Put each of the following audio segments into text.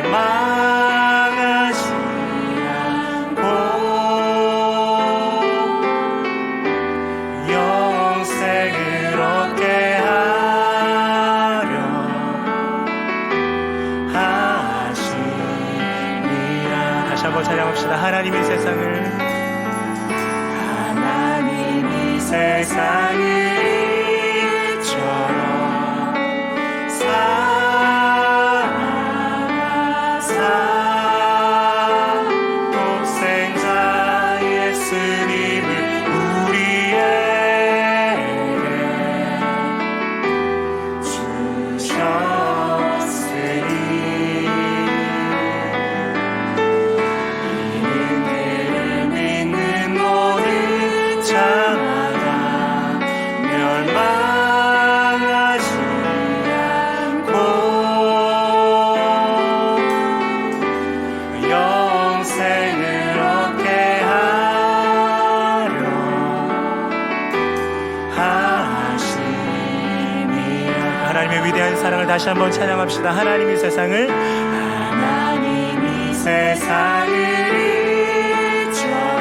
멸망하지 않고 영생을 얻게 하려 하시니라. 다시 한번 찬양합시다. 하나님이 세상을 이처럼 사랑하사 독생자 예수님을 우리에게 주셨으니 이는 그를 믿는 모든 자마다 멸망하지 않고 영생을 얻게 하려 하시니라. 하나님의 위대한 사랑을 다시 한번 찬양합시다. 하나님이 세상을 이처럼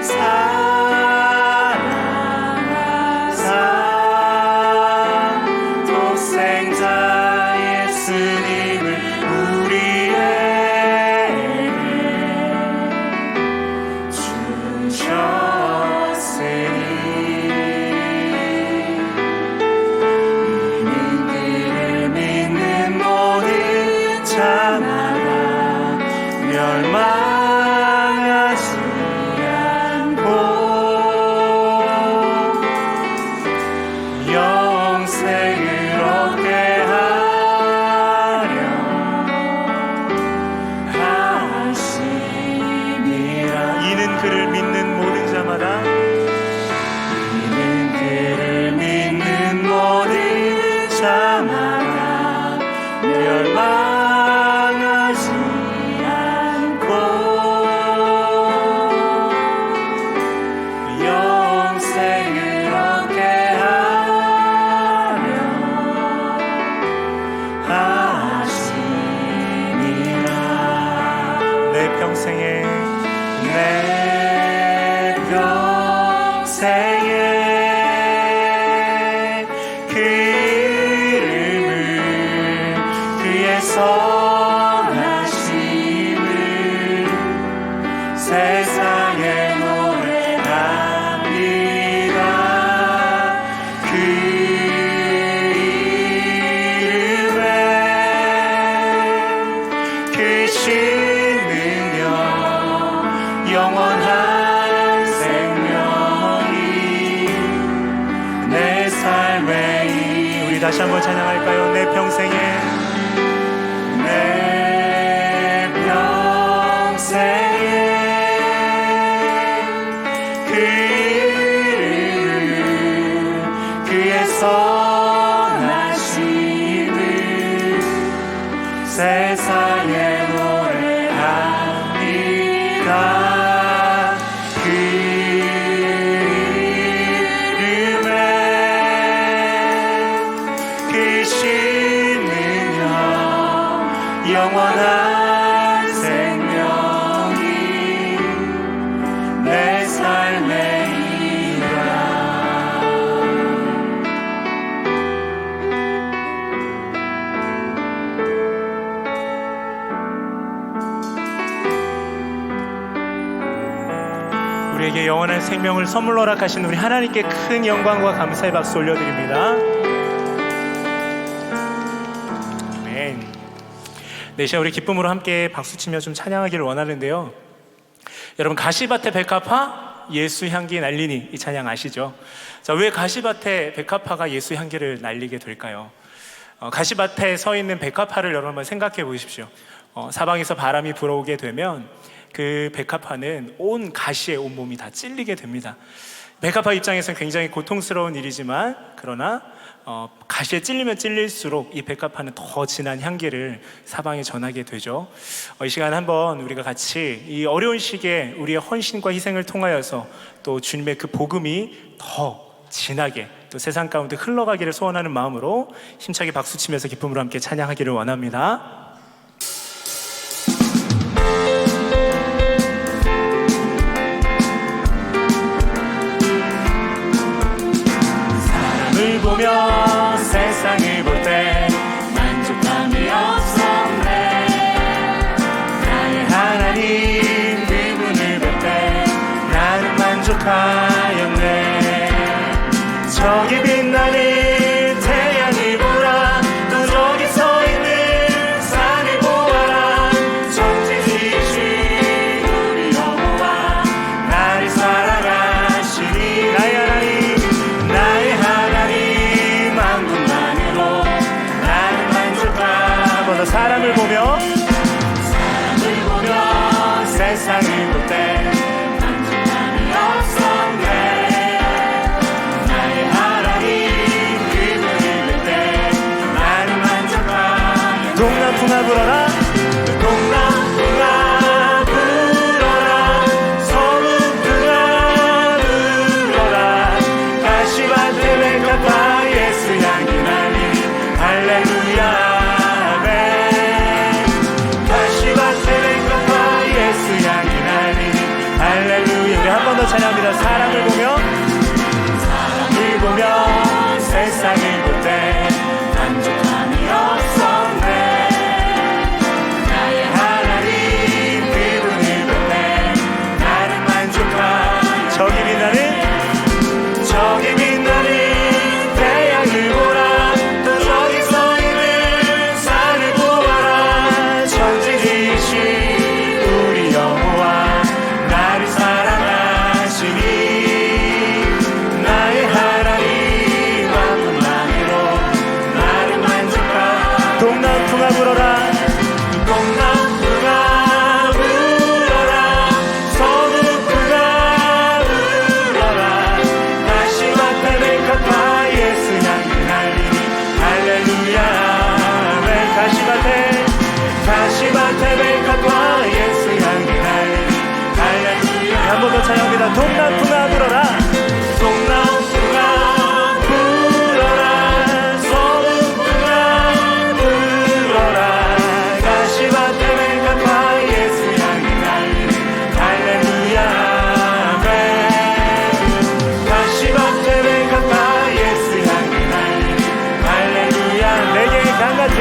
사랑하사 독생자 예수님을 우리에게 주셨으니 이는 그를 믿는 모든 자마다 멸망하지 않고 영생을 얻게 하려 하시니라. 이는 그를 믿는 모든 자마다 이는 그를 믿는 모든 자마다 멸망하지 않고 영생을 얻게 하려 하시니라. 내 평생에 그 이름을 그의 선하심을 세상에 노래합니다. 그 이름에 그 신능력 영원한 생명이 내 삶의 우리 다시 한번 찬양할까요? 내 평생에 그 이름을 그의 선하심을 세상에 노래합니다. 그 이름에 그 신능력 영원한 생명이 내 삶의 이라. 우리에게 영원한 생명을 선물로 허락하신 우리 하나님께 큰 영광과 감사의 박수 올려드립니다. 아멘. 네, 시간 우리 기쁨으로 함께 박수치며 좀 찬양하기를 원하는데요. 여러분, 가시밭에 백합화 예수 향기 날리니, 이 찬양 아시죠? 자, 왜 가시밭에 백합화가 예수 향기를 날리게 될까요? 가시밭에 서 있는 백합화를 여러분 한번 생각해 보십시오. 사방에서 바람이 불어오게 되면 그 백합화는 온 가시에 온 몸이 다 찔리게 됩니다. 백합화 입장에서는 굉장히 고통스러운 일이지만, 그러나 가시에 찔리면 찔릴수록 이 백합화는 더 진한 향기를 사방에 전하게 되죠. 이 시간 한번 우리가 같이 이 어려운 시기에 우리의 헌신과 희생을 통하여서 또 주님의 그 복음이 더 진하게 또 세상 가운데 흘러가기를 소원하는 마음으로 힘차게 박수치면서 기쁨으로 함께 찬양하기를 원합니다. 보며 세상을 볼 때 만족함이 없었네. 나의 하나님 그분을 볼 때 나는 만족하였네. 저기 빛나는 태양을 보라. 또 저기 서 있는 산을 보아라. 전지지으신 우리 여호와 나를 사랑하시니. 나의 하나님 한 분만으로 나는 만족하고. 더 사람을 보며 세상을 볼 때 만족함이 없었네. 나의 하나님 그분을 볼 때 나는 만족하였네. 동남풍아 불어라. 동남풍아 불어라. 서문풍아 불어라. 가시밭에 백합화 예수 향기 날리. 할렐루야 아멘. 가시밭에 백합화 예수 향기 날리. 할렐루야. 우리 한 번 더 찬양합니다. 사람을 보며 세상을 볼 때 만족함이 없었네. 나의 하나님 그분을 볼 때 나는 만족하였네. 저기 빛나는 태양을 보라. 또 저기 서 있는 산을 보아라. 전지지으신 우리 여호와 나를 사랑하시니. 나의 하나님 한 분만으로 나를 만족하였네. 동남풍아 불어라. 동남풍아 불어라. 서북풍아 불어라. 가시밭에 백합화 예수 향기 날리니. 할렐루야 아멘. 가시밭에 백합화 예수 향기 날리니. 할렐루야. 한 번 더 찬양합니다. 동남풍아 불어라. 동남풍아 불어라. 서북풍아 불어라. 가시밭에 백합화 예수 향기 날리니. 할렐루야 아멘. 가시밭에 백합화 예수 향기 날리니. 할렐루야. 내게 강 같은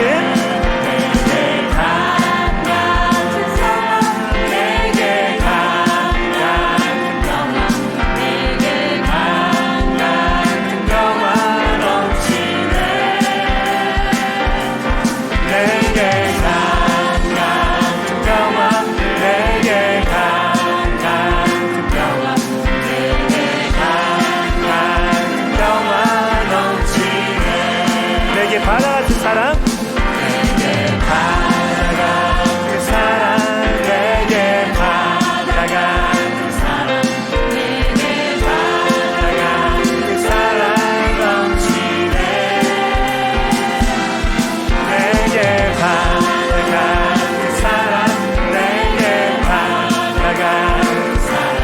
바다 같은 사랑. 내게 바다 같은 사랑. 내게 바다 같은 사랑. 내게 바다 같은 사랑 넘치네. 내게 바다 같은 사랑. 내게 바다 같은 사랑.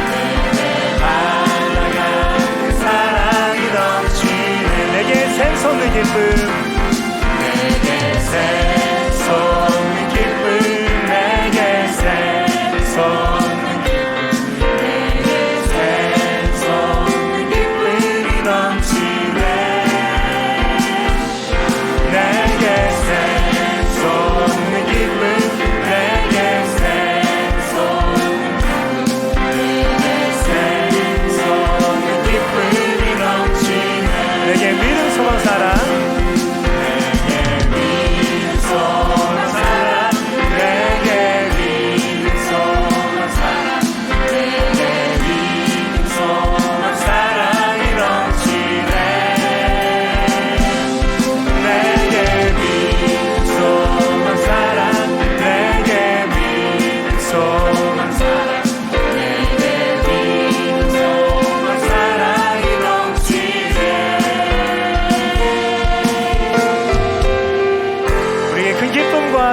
내게 바다 같은 사랑이 넘치네. 내게 샘솟는 기쁨. 내게 샘솟는 기쁨. 내게 샘솟는 기쁨. 내게 샘솟는 기쁨이 넘치네. 내게 샘솟는 기쁨. 내게 샘솟는 기쁨이 넘치네. 내게 믿음 소망 사랑.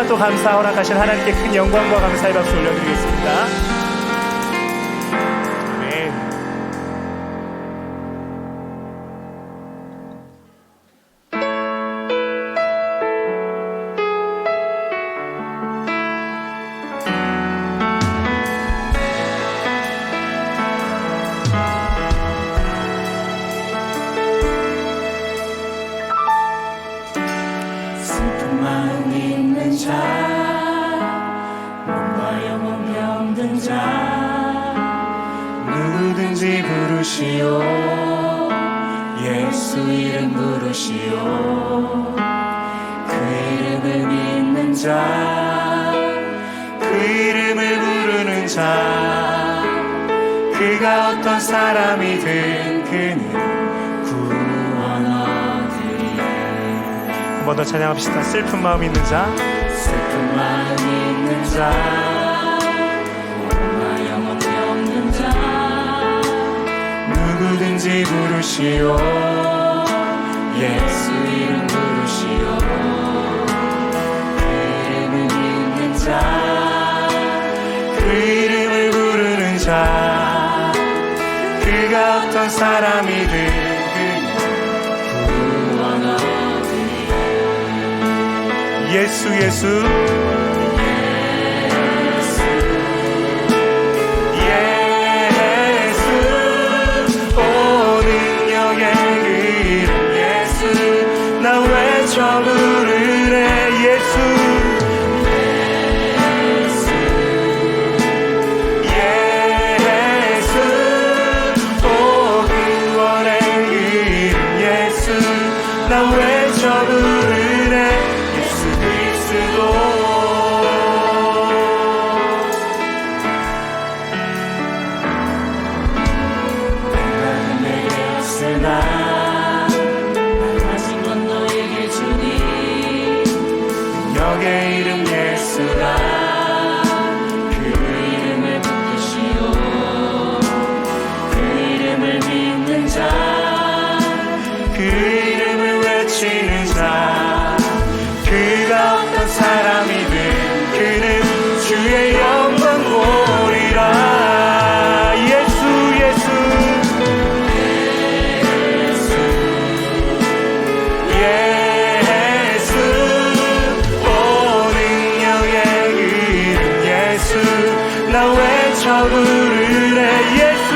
또 감사 허락하신 하나님께 큰 영광과 감사의 박수 올려드리겠습니다. 아멘. 자, 그 이름을 부르는 자, 그가 어떤 사람이든 그는 구원 얻으리. 한 번 더 찬양합시다. 슬픈 마음 있는 자, 슬픈 마음 있는 자, 영혼이 없는 자, 누구든지 부르시오. 예수 이름 부르시오. 그 이름을 믿는 자, 그 이름을 부르는 자, 그가 어떤 사람이든 구원 얻으리. 예수 예수 외쳐 부르네. 예수 예수 오 구원의 이름 예수 나 외쳐 부르네. 예수 그리스도 나는 내게 없으나 의 이름 예수라. 그 이름을 붙드시오. 그 이름을 믿는 자, 그 이름을 외치는 자, 그가 어떤 사람이든 그는 주의 영광 보리라. 예수 예수 나 외쳐 부르네. 예수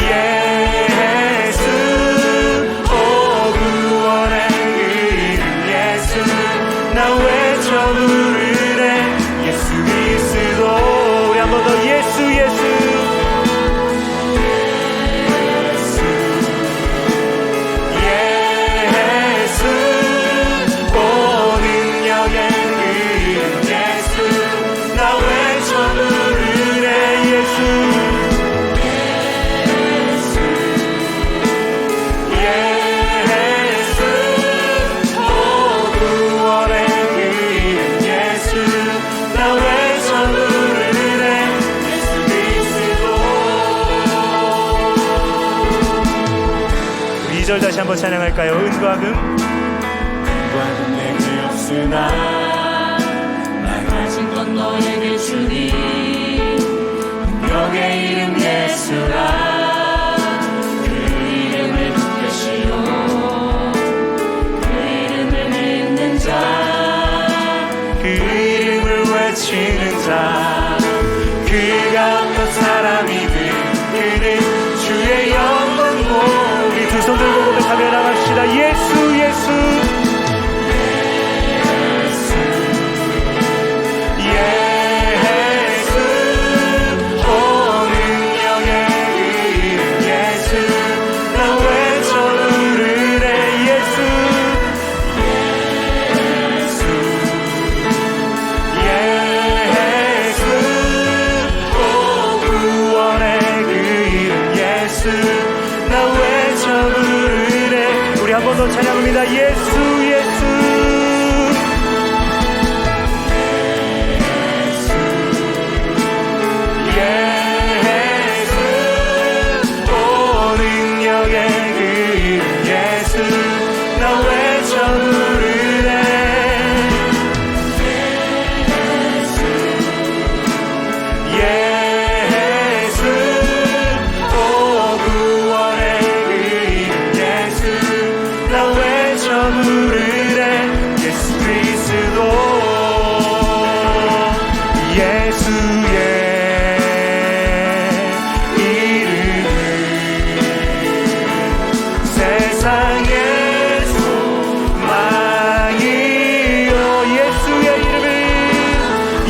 예수 오 구원의 이름 예수 나 외쳐 부르네. 예수 그리스도. 우리 한 번 더 예수 예수 다시 한번 찬양할까요? 은과 금 내게 없으나 나 가진 건 너에게 주니. 능력의 이름 예수라. 그 이름을 붙드시오. 그 이름을 믿는 자, 그 이름을 외치는 자, 그가 어떤 사람이든 그는 주의 영광 보리. 두 손 들고 고백하며 나갑시다. 예수 예수 예수 오 능력의 이름 예수 나 외쳐 부르네. 예수 예수 오 구원의 그 이름 예수 나 외쳐 부르네. 우리 한 번 더 찬양합니다. 예수 예수 예수 오 능력의 그 이름 예수 나 외쳐 부르네. 예수 오 구원의 그 이름 예수 나 외쳐 부르네. 예수 그리스도 예수의 이름은 세상의 소망이요. 예수의 이름은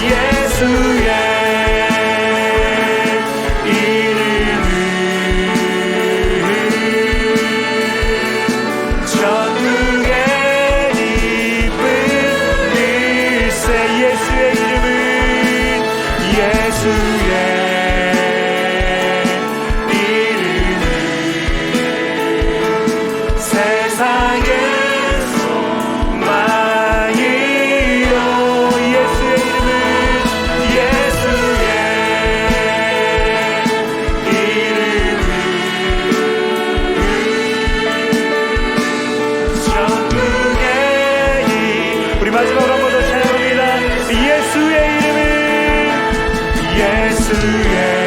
예수의 이름은 전능한 마지막으로 한 번 더 찬양합니다. 예수의 이름은 예수의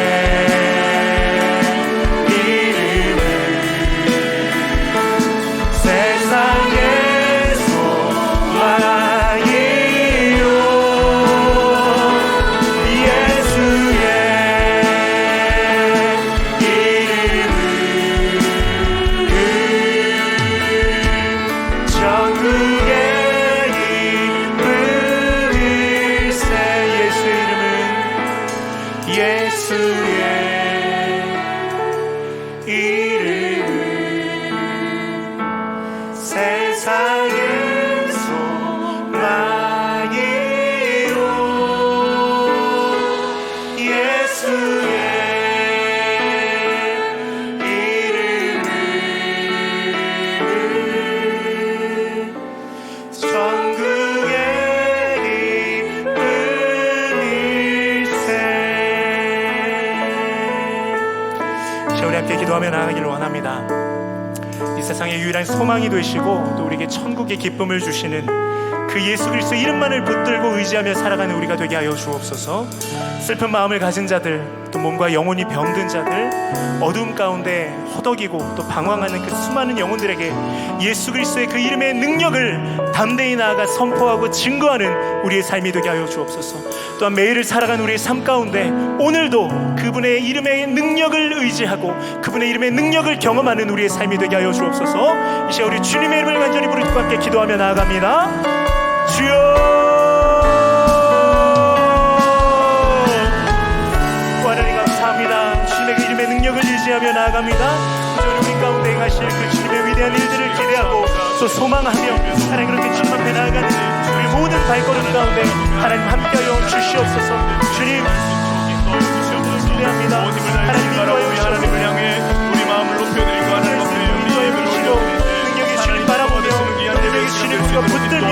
우리 함께 기도하며 나아가기를 원합니다. 이 세상의 유일한 소망이 되시고 또 우리에게 천국의 기쁨을 주시는 그 예수 그리스도 이름만을 붙들고 의지하며 살아가는 우리가 되게 하여 주옵소서. 슬픈 마음을 가진 자들, 또 몸과 영혼이 병든 자들, 어두움 가운데 허덕이고 또 방황하는 그 수많은 영혼들에게 예수 그리스도의 그 이름의 능력을 담대히 나아가 선포하고 증거하는 우리의 삶이 되게 하여 주옵소서. 또한 매일을 살아가는 우리의 삶 가운데 오늘도 그분의 이름의 능력을 의지하고 그분의 이름의 능력을 경험하는 우리의 삶이 되게 하여 주옵소서. 이제 우리 주님의 이름을 간절히 부르고 함께 기도하며 나아갑니다. 주여, 하나님 감사합니다. 주님의 그 이름의 능력을 의지하며 나아갑니다. 우리 가운데 가실 그 주님의 위대한 일들을 기대하고 또 소망하며 하나님 그렇게 주님 앞에 나아가는 우리 모든 발걸음 가운데 하나님 함께하여 주시옵소서. 주님 기대합니다. 하나님 인도하여 하나님을 향해 우리 마음을 높여드리고 하나님 앞에 우리의 주시고 능력의 주님 바라보며 능력의 주님 우리가 붙들며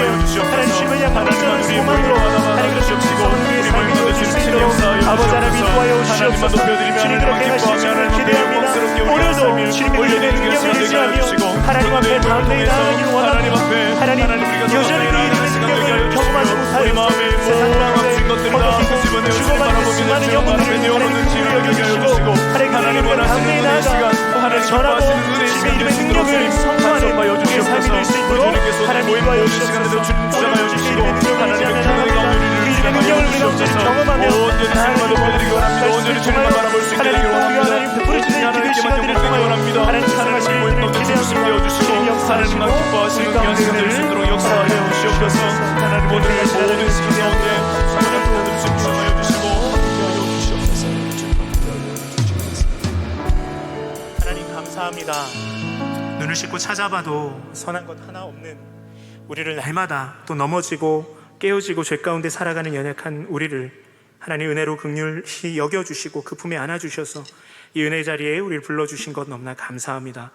하나님 주님을 향한 온전한 소망으로 하나님 그러시옵시고 우리의 삶이 되어질 수 있도록 아버지 하나님 인도하여 주시옵소서. 주님 그렇게 하실 줄을 기대합니다. 오늘도 주님의 이름의 능력을 의지하며 하나님 앞에 담대히 나아가기를 원합니다. 하나님 여전히 그 이름의 능력을 경험하지 못하여 세상 가운데 허덕이고 죽어가는 수많은 영혼들을 하나님 여겨주시고 하나님 그 이름을 담대히 나아가 하나님 전하고 주님의 이름의 능력을 선포하는 우리의 삶이 될 수 있도록 하나님 인도하여 주시옵소서. 오늘 주시는 이름의 능력을 의지합니다. 그 이름의 능력을 우리가 온전히 경험하며 나아가기를 원합니다. 온전히 주님만 바라볼 수 있게 되기를 원합니다. 하나님 부르짖는 기도의 시간들을 통하여 하나님 사랑하실 일들을 기대하며 주님 역사하시고 우리 가운데 은혜를 역사하여 주시옵소서. 하나님 오늘 모든 시간 가운데 하나님 주시옵소서. 하나님 감사합니다. 눈을 씻고 찾아봐도 선한 것 하나 없는 우리를 날마다 또 넘어지고 깨어지고 죄 가운데 살아가는 연약한 우리를 하나님 은혜로 긍휼히 여겨주시고 그 품에 안아주셔서 이 은혜의 자리에 우리를 불러주신 것 너무나 감사합니다.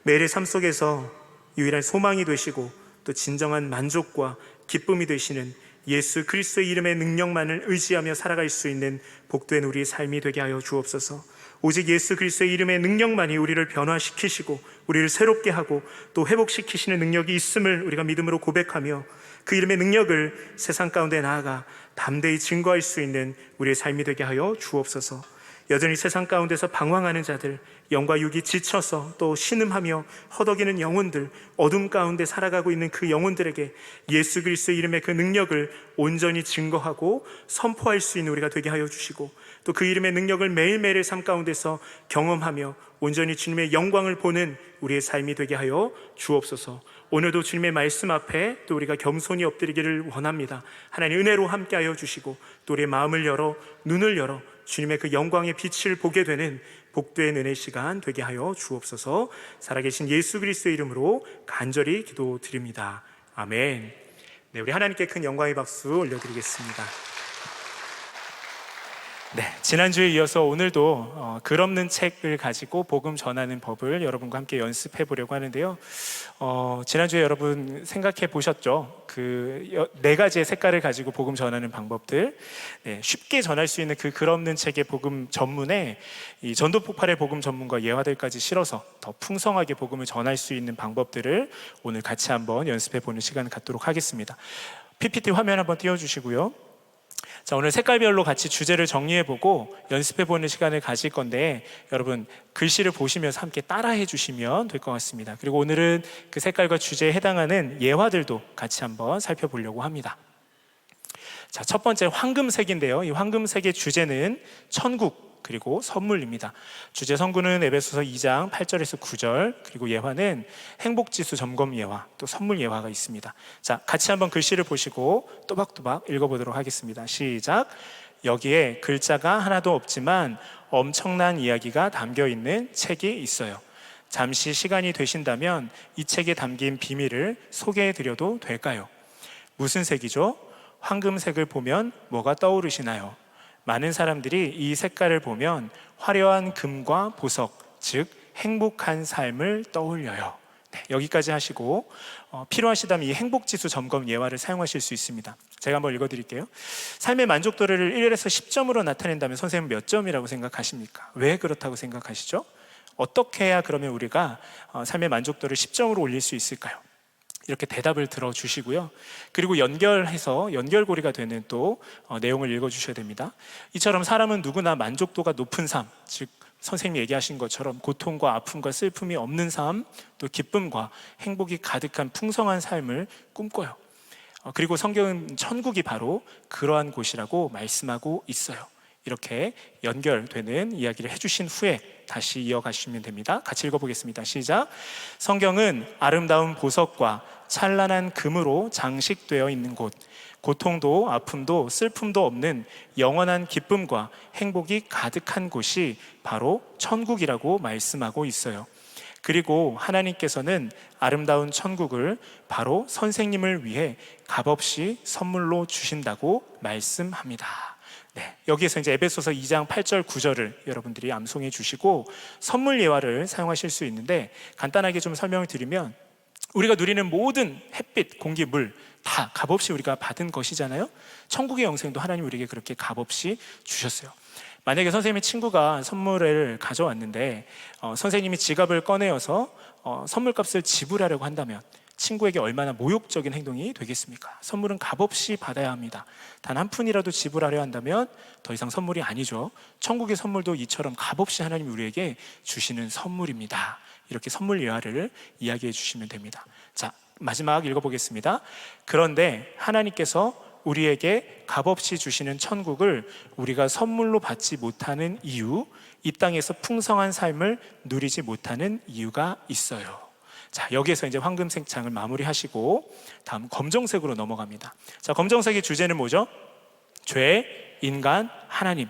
매일의 삶 속에서 유일한 소망이 되시고 또 진정한 만족과 기쁨이 되시는 예수 그리스도의 이름의 능력만을 의지하며 살아갈 수 있는 복된 우리의 삶이 되게 하여 주옵소서. 오직 예수 그리스도의 이름의 능력만이 우리를 변화시키시고 우리를 새롭게 하고 또 회복시키시는 능력이 있음을 우리가 믿음으로 고백하며 그 이름의 능력을 세상 가운데 나아가 담대히 증거할 수 있는 우리의 삶이 되게 하여 주옵소서. 여전히 세상 가운데서 방황하는 자들, 영과 육이 지쳐서 또 신음하며 허덕이는 영혼들, 어둠 가운데 살아가고 있는 그 영혼들에게 예수 그리스도의 이름의 그 능력을 온전히 증거하고 선포할 수 있는 우리가 되게 하여 주시고 또 그 이름의 능력을 매일매일의 삶 가운데서 경험하며 온전히 주님의 영광을 보는 우리의 삶이 되게 하여 주옵소서. 오늘도 주님의 말씀 앞에 또 우리가 겸손히 엎드리기를 원합니다. 하나님 은혜로 함께하여 주시고 또 우리의 마음을 열어 눈을 열어 주님의 그 영광의 빛을 보게 되는 복된 은혜 시간 되게 하여 주옵소서. 살아계신 예수 그리스도의 이름으로 간절히 기도드립니다. 아멘. 네, 우리 하나님께 큰 영광의 박수 올려드리겠습니다. 네, 지난주에 이어서 오늘도 글 없는 책을 가지고 복음 전하는 법을 여러분과 함께 연습해 보려고 하는데요. 지난주에 여러분 생각해 보셨죠? 그 4가지의 색깔을 가지고 복음 전하는 방법들, 네, 쉽게 전할 수 있는 그 글 없는 책의 복음 전문에 이 전도 폭발의 복음 전문과 예화들까지 실어서 더 풍성하게 복음을 전할 수 있는 방법들을 오늘 같이 한번 연습해 보는 시간을 갖도록 하겠습니다. PPT 화면 한번 띄워주시고요. 자, 오늘 색깔별로 같이 주제를 정리해보고 연습해보는 시간을 가질 건데 여러분 글씨를 보시면서 함께 따라해 주시면 될 것 같습니다. 그리고 오늘은 그 색깔과 주제에 해당하는 예화들도 같이 한번 살펴보려고 합니다. 자, 첫 번째 황금색인데요. 이 황금색의 주제는 천국 그리고 선물입니다. 주제 성구는 에베소서 2장 8절에서 9절, 그리고 예화는 행복지수 점검 예화, 또 선물 예화가 있습니다. 자, 같이 한번 글씨를 보시고 또박또박 읽어보도록 하겠습니다. 시작. 여기에 글자가 하나도 없지만 엄청난 이야기가 담겨 있는 책이 있어요. 잠시 시간이 되신다면 이 책에 담긴 비밀을 소개해 드려도 될까요? 무슨 색이죠? 황금색을 보면 뭐가 떠오르시나요? 많은 사람들이 이 색깔을 보면 화려한 금과 보석, 즉 행복한 삶을 떠올려요. 네, 여기까지 하시고 필요하시다면 이 행복지수 점검 예화를 사용하실 수 있습니다. 제가 한번 읽어드릴게요. 삶의 만족도를 1에서 10점으로 나타낸다면 선생님 몇 점이라고 생각하십니까? 왜 그렇다고 생각하시죠? 어떻게 해야 그러면 우리가 삶의 만족도를 10점으로 올릴 수 있을까요? 이렇게 대답을 들어주시고요. 그리고 연결해서 연결고리가 되는 또 내용을 읽어주셔야 됩니다. 이처럼 사람은 누구나 만족도가 높은 삶, 즉 선생님이 얘기하신 것처럼 고통과 아픔과 슬픔이 없는 삶, 또 기쁨과 행복이 가득한 풍성한 삶을 꿈꿔요. 그리고 성경은 천국이 바로 그러한 곳이라고 말씀하고 있어요. 이렇게 연결되는 이야기를 해주신 후에 다시 이어가시면 됩니다. 같이 읽어보겠습니다. 시작. 성경은 아름다운 보석과 찬란한 금으로 장식되어 있는 곳, 고통도 아픔도 슬픔도 없는 영원한 기쁨과 행복이 가득한 곳이 바로 천국이라고 말씀하고 있어요. 그리고 하나님께서는 아름다운 천국을 바로 선생님을 위해 값없이 선물로 주신다고 말씀합니다. 네, 여기에서 이제 에베소서 2장 8절 9절을 여러분들이 암송해 주시고 선물 예화를 사용하실 수 있는데, 간단하게 좀 설명을 드리면 우리가 누리는 모든 햇빛, 공기, 물 다 값없이 우리가 받은 것이잖아요. 천국의 영생도 하나님 우리에게 그렇게 값없이 주셨어요. 만약에 선생님의 친구가 선물을 가져왔는데 선생님이 지갑을 꺼내어서 선물값을 지불하려고 한다면 친구에게 얼마나 모욕적인 행동이 되겠습니까? 선물은 값없이 받아야 합니다. 단 한 푼이라도 지불하려 한다면 더 이상 선물이 아니죠. 천국의 선물도 이처럼 값없이 하나님이 우리에게 주시는 선물입니다. 이렇게 선물 예화를 이야기해 주시면 됩니다. 자, 마지막 읽어보겠습니다. 그런데 하나님께서 우리에게 값없이 주시는 천국을 우리가 선물로 받지 못하는 이유, 이 땅에서 풍성한 삶을 누리지 못하는 이유가 있어요. 자, 여기에서 이제 황금색 장을 마무리하시고 다음 검정색으로 넘어갑니다. 자, 검정색의 주제는 뭐죠? 죄, 인간, 하나님.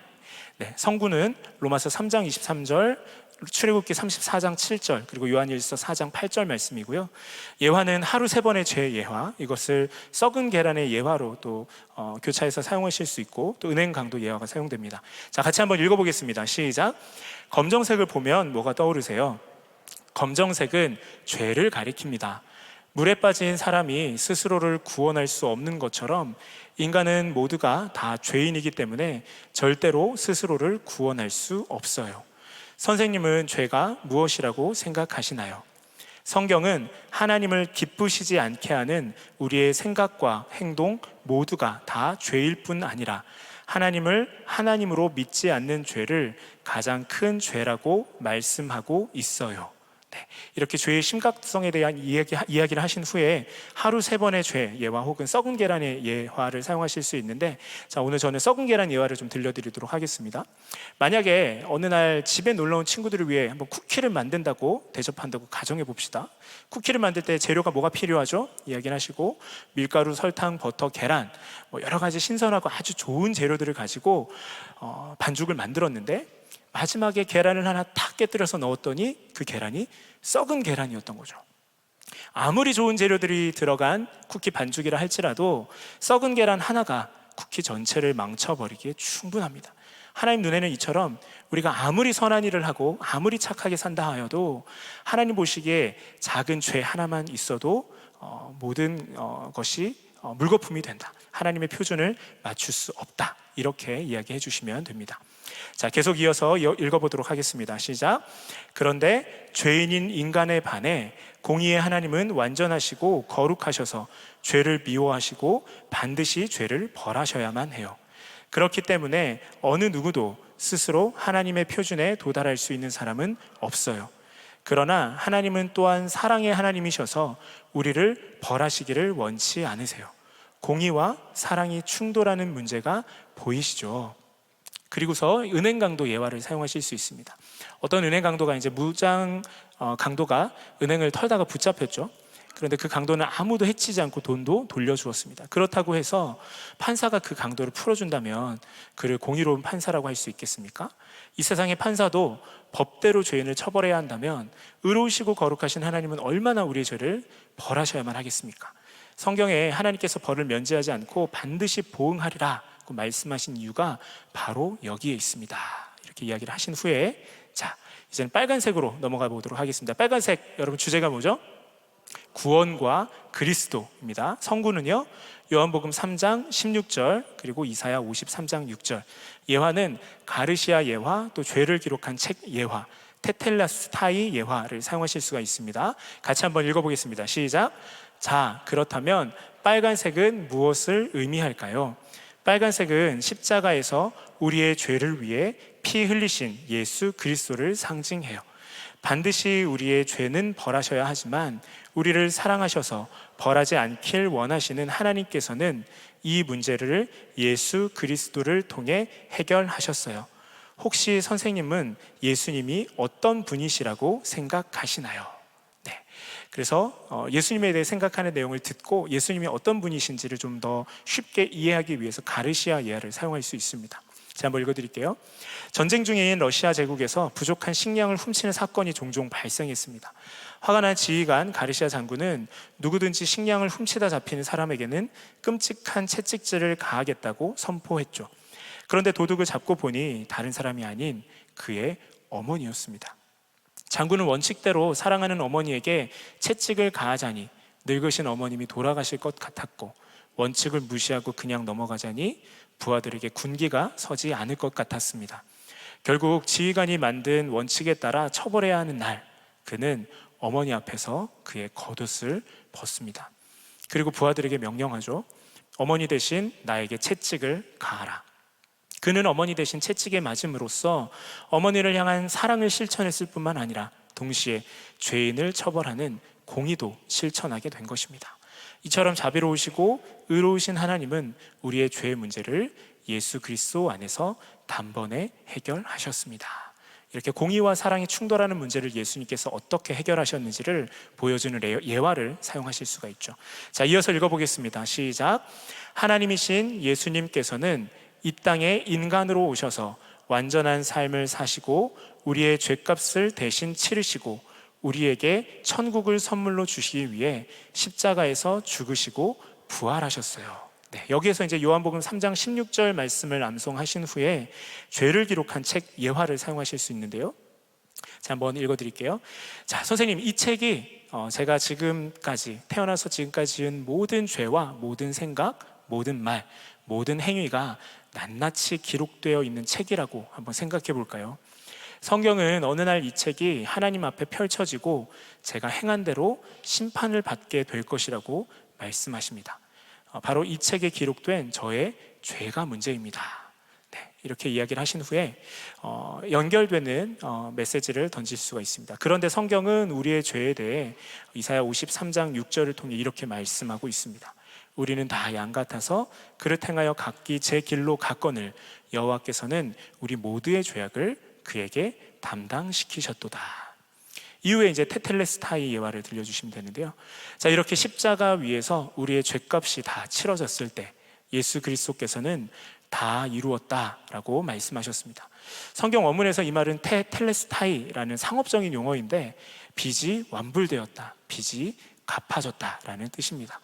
네, 성구는 로마서 3장 23절, 출애굽기 34장 7절, 그리고 요한일서 4장 8절 말씀이고요. 예화는 하루 3번의 죄 예화, 이것을 썩은 계란의 예화로 또 교차해서 사용하실 수 있고, 또 은행 강도 예화가 사용됩니다. 자, 같이 한번 읽어보겠습니다. 시작. 검정색을 보면 뭐가 떠오르세요? 검정색은 죄를 가리킵니다. 물에 빠진 사람이 스스로를 구원할 수 없는 것처럼 인간은 모두가 다 죄인이기 때문에 절대로 스스로를 구원할 수 없어요. 선생님은 죄가 무엇이라고 생각하시나요? 성경은 하나님을 기쁘시지 않게 하는 우리의 생각과 행동 모두가 다 죄일 뿐 아니라 하나님을 하나님으로 믿지 않는 죄를 가장 큰 죄라고 말씀하고 있어요. 네, 이렇게 죄의 심각성에 대한 이야기를 하신 후에 하루 3번의 죄 예화 혹은 썩은 계란의 예화를 사용하실 수 있는데, 자, 오늘 저는 썩은 계란 예화를 좀 들려드리도록 하겠습니다. 만약에 어느 날 집에 놀러온 친구들을 위해 한번 쿠키를 만든다고 대접한다고 가정해 봅시다. 쿠키를 만들 때 재료가 뭐가 필요하죠? 이야기를 하시고 밀가루, 설탕, 버터, 계란, 여러 가지 신선하고 아주 좋은 재료들을 가지고 반죽을 만들었는데 마지막에 계란을 하나 탁 깨뜨려서 넣었더니 그 계란이 썩은 계란이었던 거죠. 아무리 좋은 재료들이 들어간 쿠키 반죽이라 할지라도 썩은 계란 하나가 쿠키 전체를 망쳐버리기에 충분합니다. 하나님 눈에는 이처럼 우리가 아무리 선한 일을 하고 아무리 착하게 산다 하여도 하나님 보시기에 작은 죄 하나만 있어도 모든 것이 물거품이 된다. 하나님의 표준을 맞출 수 없다. 이렇게 이야기해 주시면 됩니다. 자, 계속 이어서 읽어보도록 하겠습니다. 시작. 그런데 죄인인 인간에 반해 공의의 하나님은 완전하시고 거룩하셔서 죄를 미워하시고 반드시 죄를 벌하셔야만 해요. 그렇기 때문에 어느 누구도 스스로 하나님의 표준에 도달할 수 있는 사람은 없어요. 그러나 하나님은 또한 사랑의 하나님이셔서 우리를 벌하시기를 원치 않으세요. 공의와 사랑이 충돌하는 문제가 보이시죠? 그리고서 은행 강도 예화를 사용하실 수 있습니다. 어떤 은행 강도가 이제 무장 강도가 은행을 털다가 붙잡혔죠. 그런데 그 강도는 아무도 해치지 않고 돈도 돌려주었습니다. 그렇다고 해서 판사가 그 강도를 풀어준다면 그를 공의로운 판사라고 할 수 있겠습니까? 이 세상의 판사도 법대로 죄인을 처벌해야 한다면 의로우시고 거룩하신 하나님은 얼마나 우리의 죄를 벌하셔야만 하겠습니까? 성경에 하나님께서 벌을 면제하지 않고 반드시 보응하리라고 말씀하신 이유가 바로 여기에 있습니다. 이렇게 이야기를 하신 후에, 자, 이제는 빨간색으로 넘어가 보도록 하겠습니다. 빨간색, 여러분 주제가 뭐죠? 구원과 그리스도입니다. 성구는요, 요한복음 3장 16절 그리고 이사야 53장 6절. 예화는 가르시아 예화, 또 죄를 기록한 책 예화, 테텔레스타이 예화를 사용하실 수가 있습니다. 같이 한번 읽어보겠습니다. 시작. 자, 그렇다면 빨간색은 무엇을 의미할까요? 빨간색은 십자가에서 우리의 죄를 위해 피 흘리신 예수 그리스도를 상징해요. 반드시 우리의 죄는 벌하셔야 하지만 우리를 사랑하셔서 벌하지 않길 원하시는 하나님께서는 이 문제를 예수 그리스도를 통해 해결하셨어요. 혹시 선생님은 예수님이 어떤 분이시라고 생각하시나요? 네. 그래서 예수님에 대해 생각하는 내용을 듣고 예수님이 어떤 분이신지를 좀 더 쉽게 이해하기 위해서 가르시아 예화를 사용할 수 있습니다. 제가 한번 읽어드릴게요. 전쟁 중인 러시아 제국에서 부족한 식량을 훔치는 사건이 종종 발생했습니다. 화가 난 지휘관 가르시아 장군은 누구든지 식량을 훔치다 잡히는 사람에게는 끔찍한 채찍질을 가하겠다고 선포했죠. 그런데 도둑을 잡고 보니 다른 사람이 아닌 그의 어머니였습니다. 장군은 원칙대로 사랑하는 어머니에게 채찍을 가하자니 늙으신 어머님이 돌아가실 것 같았고, 원칙을 무시하고 그냥 넘어가자니 부하들에게 군기가 서지 않을 것 같았습니다. 결국 지휘관이 만든 원칙에 따라 처벌해야 하는 날, 그는 어머니 앞에서 그의 겉옷을 벗습니다. 그리고 부하들에게 명령하죠. 어머니 대신 나에게 채찍을 가하라. 그는 어머니 대신 채찍에 맞음으로써 어머니를 향한 사랑을 실천했을 뿐만 아니라 동시에 죄인을 처벌하는 공의도 실천하게 된 것입니다. 이처럼 자비로우시고 의로우신 하나님은 우리의 죄의 문제를 예수 그리스도 안에서 단번에 해결하셨습니다. 이렇게 공의와 사랑이 충돌하는 문제를 예수님께서 어떻게 해결하셨는지를 보여주는 예화를 사용하실 수가 있죠. 자, 이어서 읽어보겠습니다. 시작. 하나님이신 예수님께서는 이 땅에 인간으로 오셔서 완전한 삶을 사시고 우리의 죄값을 대신 치르시고 우리에게 천국을 선물로 주시기 위해 십자가에서 죽으시고 부활하셨어요. 네, 여기에서 이제 요한복음 3장 16절 말씀을 암송하신 후에 죄를 기록한 책 예화를 사용하실 수 있는데요. 자, 한번 읽어드릴게요. 자, 선생님, 이 책이 제가 지금까지 태어나서 지금까지 지은 모든 죄와 모든 생각, 모든 말, 모든 행위가 낱낱이 기록되어 있는 책이라고 한번 생각해 볼까요? 성경은 어느 날 이 책이 하나님 앞에 펼쳐지고 제가 행한 대로 심판을 받게 될 것이라고 말씀하십니다. 바로 이 책에 기록된 저의 죄가 문제입니다. 네, 이렇게 이야기를 하신 후에 연결되는 메시지를 던질 수가 있습니다. 그런데 성경은 우리의 죄에 대해 이사야 53장 6절을 통해 이렇게 말씀하고 있습니다. 우리는 다 양 같아서 그릇 행하여 각기 제 길로 갔거늘 여호와께서는 우리 모두의 죄악을 그에게 담당시키셨도다. 이후에 이제 테텔레스타이 예화를 들려주시면 되는데요. 자, 이렇게 십자가 위에서 우리의 죄값이 다 치러졌을 때 예수 그리스도께서는 다 이루었다라고 말씀하셨습니다. 성경 원문에서 이 말은 테텔레스타이라는 상업적인 용어인데 빚이 완불되었다, 빚이 갚아졌다라는 뜻입니다.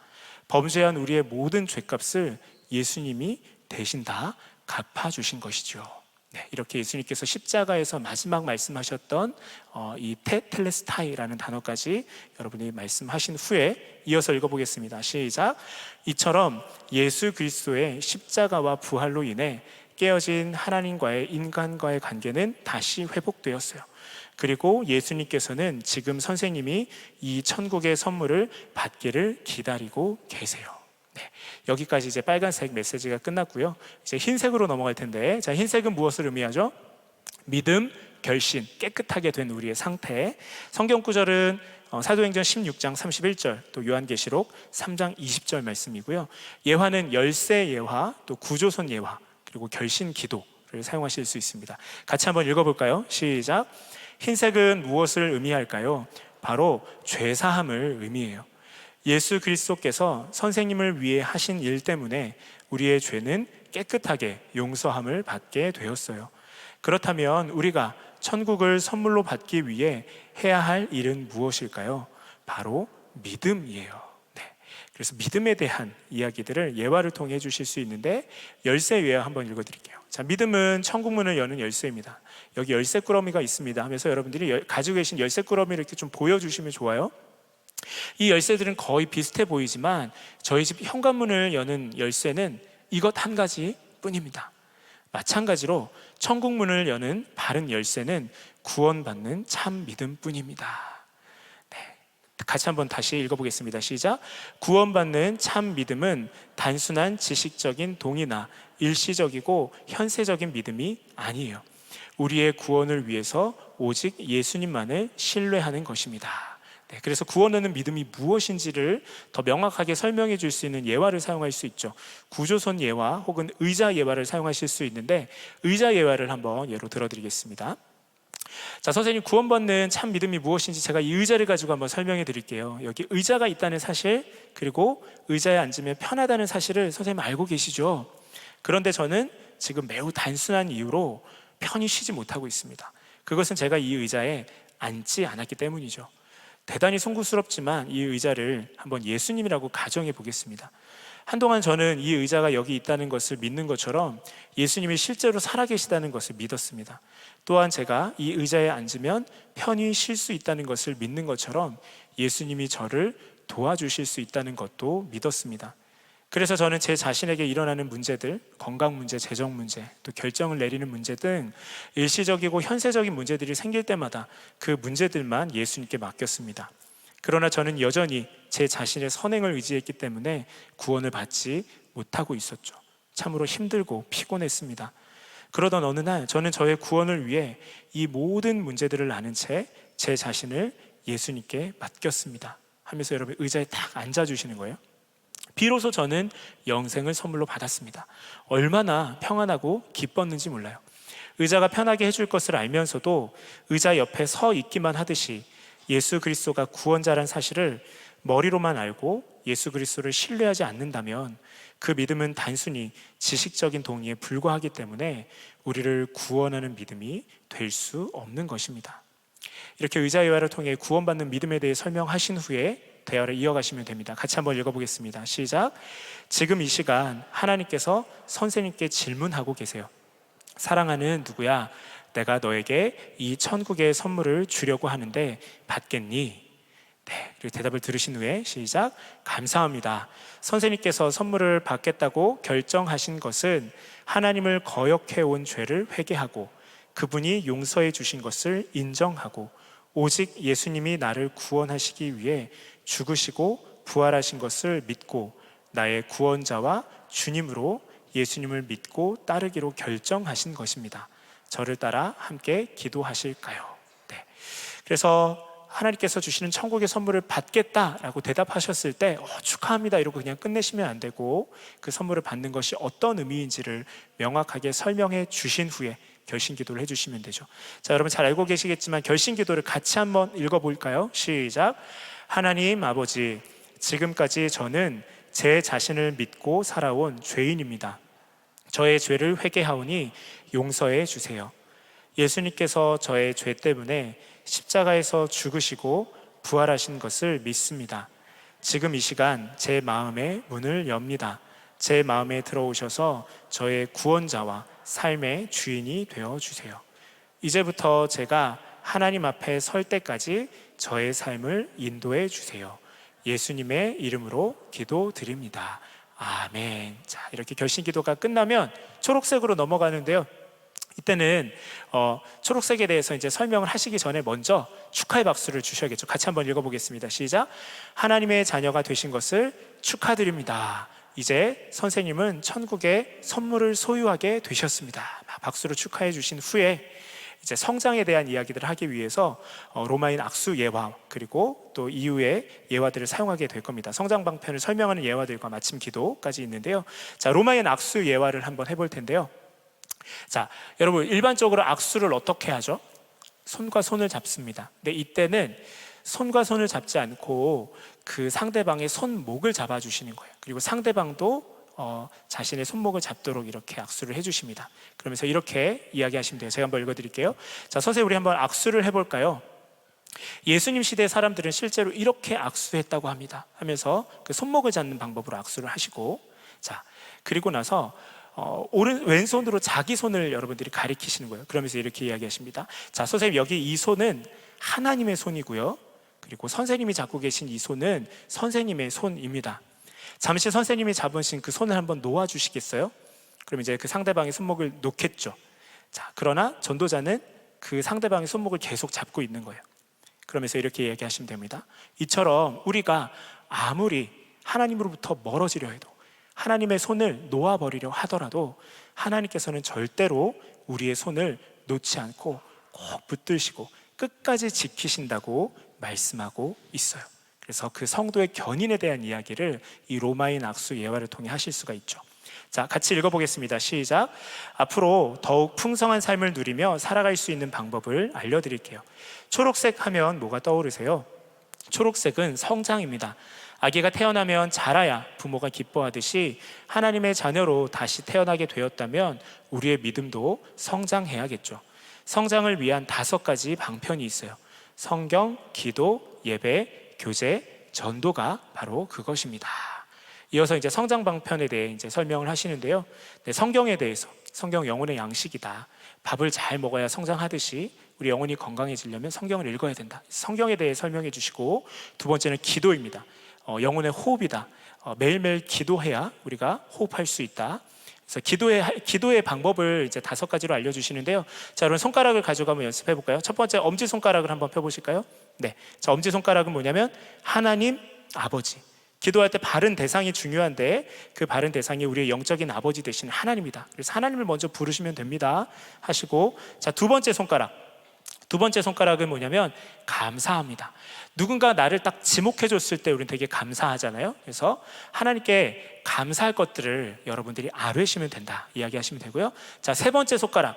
범죄한 우리의 모든 죄값을 예수님이 대신 다 갚아주신 것이죠. 네, 이렇게 예수님께서 십자가에서 마지막 말씀하셨던 이 테텔레스타이라는 단어까지 여러분이 말씀하신 후에 이어서 읽어보겠습니다. 시작. 이처럼 예수 그리스도의 십자가와 부활로 인해 깨어진 하나님과의 인간과의 관계는 다시 회복되었어요. 그리고 예수님께서는 지금 선생님이 이 천국의 선물을 받기를 기다리고 계세요. 네, 여기까지 이제 빨간색 메시지가 끝났고요. 이제 흰색으로 넘어갈 텐데, 자, 흰색은 무엇을 의미하죠? 믿음, 결신, 깨끗하게 된 우리의 상태. 성경 구절은 사도행전 16장 31절, 또 요한계시록 3장 20절 말씀이고요. 예화는 열쇠 예화, 또 구조선 예화, 그리고 결신 기도를 사용하실 수 있습니다. 같이 한번 읽어볼까요? 시작. 흰색은 무엇을 의미할까요? 바로 죄사함을 의미해요. 예수 그리스도께서 선생님을 위해 하신 일 때문에 우리의 죄는 깨끗하게 용서함을 받게 되었어요. 그렇다면 우리가 천국을 선물로 받기 위해 해야 할 일은 무엇일까요? 바로 믿음이에요. 네. 그래서 믿음에 대한 이야기들을 예화를 통해 해주실 수 있는데, 열쇠 예화 한번 읽어드릴게요. 자, 믿음은 천국 문을 여는 열쇠입니다. 여기 열쇠 꾸러미가 있습니다 하면서 여러분들이 가지고 계신 열쇠 꾸러미를 이렇게 좀 보여주시면 좋아요. 이 열쇠들은 거의 비슷해 보이지만 저희 집 현관문을 여는 열쇠는 이것 한 가지 뿐입니다. 마찬가지로 천국 문을 여는 바른 열쇠는 구원받는 참 믿음뿐입니다. 네, 같이 한번 다시 읽어보겠습니다. 시작. 구원받는 참 믿음은 단순한 지식적인 동의나 일시적이고 현세적인 믿음이 아니에요. 우리의 구원을 위해서 오직 예수님만을 신뢰하는 것입니다. 네, 그래서 구원하는 믿음이 무엇인지를 더 명확하게 설명해 줄 수 있는 예화를 사용할 수 있죠. 구조선 예화 혹은 의자 예화를 사용하실 수 있는데, 의자 예화를 한번 예로 들어드리겠습니다. 자, 선생님, 구원받는 참 믿음이 무엇인지 제가 이 의자를 가지고 한번 설명해 드릴게요. 여기 의자가 있다는 사실, 그리고 의자에 앉으면 편하다는 사실을 선생님 알고 계시죠? 그런데 저는 지금 매우 단순한 이유로 편히 쉬지 못하고 있습니다. 그것은 제가 이 의자에 앉지 않았기 때문이죠. 대단히 송구스럽지만 이 의자를 한번 예수님이라고 가정해 보겠습니다. 한동안 저는 이 의자가 여기 있다는 것을 믿는 것처럼 예수님이 실제로 살아계시다는 것을 믿었습니다. 또한 제가 이 의자에 앉으면 편히 쉴 수 있다는 것을 믿는 것처럼 예수님이 저를 도와주실 수 있다는 것도 믿었습니다. 그래서 저는 제 자신에게 일어나는 문제들, 건강 문제, 재정 문제, 또 결정을 내리는 문제 등 일시적이고 현세적인 문제들이 생길 때마다 그 문제들만 예수님께 맡겼습니다. 그러나 저는 여전히 제 자신의 선행을 의지했기 때문에 구원을 받지 못하고 있었죠. 참으로 힘들고 피곤했습니다. 그러던 어느 날 저는 저의 구원을 위해 이 모든 문제들을 아는 채 제 자신을 예수님께 맡겼습니다 하면서 여러분 의자에 딱 앉아주시는 거예요. 비로소 저는 영생을 선물로 받았습니다. 얼마나 평안하고 기뻤는지 몰라요. 의자가 편하게 해줄 것을 알면서도 의자 옆에 서 있기만 하듯이 예수 그리스도가 구원자란 사실을 머리로만 알고 예수 그리스도를 신뢰하지 않는다면 그 믿음은 단순히 지식적인 동의에 불과하기 때문에 우리를 구원하는 믿음이 될 수 없는 것입니다. 이렇게 의자 예화를 통해 구원받는 믿음에 대해 설명하신 후에 대화를 이어가시면 됩니다. 같이 한번 읽어보겠습니다. 시작. 지금 이 시간 하나님께서 선생님께 질문하고 계세요. 사랑하는 누구야? 내가 너에게 이 천국의 선물을 주려고 하는데 받겠니? 네, 그리고 대답을 들으신 후에 시작. 감사합니다. 선생님께서 선물을 받겠다고 결정하신 것은 하나님을 거역해온 죄를 회개하고 그분이 용서해 주신 것을 인정하고 오직 예수님이 나를 구원하시기 위해 죽으시고 부활하신 것을 믿고 나의 구원자와 주님으로 예수님을 믿고 따르기로 결정하신 것입니다. 저를 따라 함께 기도하실까요? 네. 그래서 하나님께서 주시는 천국의 선물을 받겠다라고 대답하셨을 때 축하합니다 이러고 그냥 끝내시면 안 되고 그 선물을 받는 것이 어떤 의미인지를 명확하게 설명해 주신 후에 결신 기도를 해주시면 되죠. 자, 여러분 잘 알고 계시겠지만 결신 기도를 같이 한번 읽어볼까요? 시작. 하나님 아버지, 지금까지 저는 제 자신을 믿고 살아온 죄인입니다. 저의 죄를 회개하오니 용서해 주세요. 예수님께서 저의 죄 때문에 십자가에서 죽으시고 부활하신 것을 믿습니다. 지금 이 시간 제 마음의 문을 엽니다. 제 마음에 들어오셔서 저의 구원자와 삶의 주인이 되어 주세요. 이제부터 제가 하나님 앞에 설 때까지 저의 삶을 인도해 주세요. 예수님의 이름으로 기도드립니다. 아멘. 자, 이렇게 결신 기도가 끝나면 초록색으로 넘어가는데요. 이때는 초록색에 대해서 이제 설명을 하시기 전에 먼저 축하의 박수를 주셔야겠죠. 같이 한번 읽어보겠습니다. 시작. 하나님의 자녀가 되신 것을 축하드립니다. 이제 선생님은 천국의 선물을 소유하게 되셨습니다. 박수로 축하해 주신 후에 이제 성장에 대한 이야기들을 하기 위해서 로마인 악수 예화 그리고 또 이후의 예화들을 사용하게 될 겁니다. 성장 방편을 설명하는 예화들과 마침 기도까지 있는데요. 자, 로마인 악수 예화를 한번 해볼 텐데요. 자, 여러분 일반적으로 악수를 어떻게 하죠? 손과 손을 잡습니다. 근데 이때는 손과 손을 잡지 않고 그 상대방의 손목을 잡아주시는 거예요. 그리고 상대방도 자신의 손목을 잡도록 이렇게 악수를 해주십니다. 그러면서 이렇게 이야기하시면 돼요. 제가 한번 읽어드릴게요. 자, 선생님 우리 한번 악수를 해볼까요? 예수님 시대의 사람들은 실제로 이렇게 악수했다고 합니다. 하면서 그 손목을 잡는 방법으로 악수를 하시고, 자, 그리고 나서 왼손으로 자기 손을 여러분들이 가리키시는 거예요. 그러면서 이렇게 이야기하십니다. 자, 선생님 여기 이 손은 하나님의 손이고요. 그리고 선생님이 잡고 계신 이 손은 선생님의 손입니다. 잠시 선생님이 잡으신 그 손을 한번 놓아주시겠어요? 그럼 이제 그 상대방의 손목을 놓겠죠. 자, 그러나 전도자는 그 상대방의 손목을 계속 잡고 있는 거예요. 그러면서 이렇게 얘기하시면 됩니다. 이처럼 우리가 아무리 하나님으로부터 멀어지려 해도 하나님의 손을 놓아버리려 하더라도 하나님께서는 절대로 우리의 손을 놓지 않고 꼭 붙드시고 끝까지 지키신다고 말씀하고 있어요. 그래서 그 성도의 견인에 대한 이야기를 이 로마인 악수 예화를 통해 하실 수가 있죠. 자, 같이 읽어보겠습니다. 시작. 앞으로 더욱 풍성한 삶을 누리며 살아갈 수 있는 방법을 알려드릴게요. 초록색 하면 뭐가 떠오르세요? 초록색은 성장입니다. 아기가 태어나면 자라야 부모가 기뻐하듯이 하나님의 자녀로 다시 태어나게 되었다면 우리의 믿음도 성장해야겠죠. 성장을 위한 5가지 방편이 있어요. 성경, 기도, 예배, 교제, 전도가 바로 그것입니다. 이어서 이제 성장 방편에 대해 이제 설명을 하시는데요. 네, 성경에 대해서 성경 영혼의 양식이다. 밥을 잘 먹어야 성장하듯이 우리 영혼이 건강해지려면 성경을 읽어야 된다. 성경에 대해 설명해 주시고, 두 번째는 기도입니다. 영혼의 호흡이다. 매일매일 기도해야 우리가 호흡할 수 있다. 그래서 기도의 방법을 이제 5가지로 알려주시는데요. 자, 여러분 손가락을 가져가면 연습해 볼까요? 첫 번째 엄지 손가락을 한번 펴보실까요? 네, 자, 엄지 손가락은 뭐냐면 하나님 아버지. 기도할 때 바른 대상이 중요한데 그 바른 대상이 우리의 영적인 아버지 되시는 하나님이다. 그래서 하나님을 먼저 부르시면 됩니다 하시고, 자, 두 번째 손가락은 뭐냐면 감사합니다. 누군가 나를 딱 지목해 줬을 때 우리는 되게 감사하잖아요. 그래서 하나님께 감사할 것들을 여러분들이 아뢰시면 된다 이야기하시면 되고요. 자, 세 번째 손가락,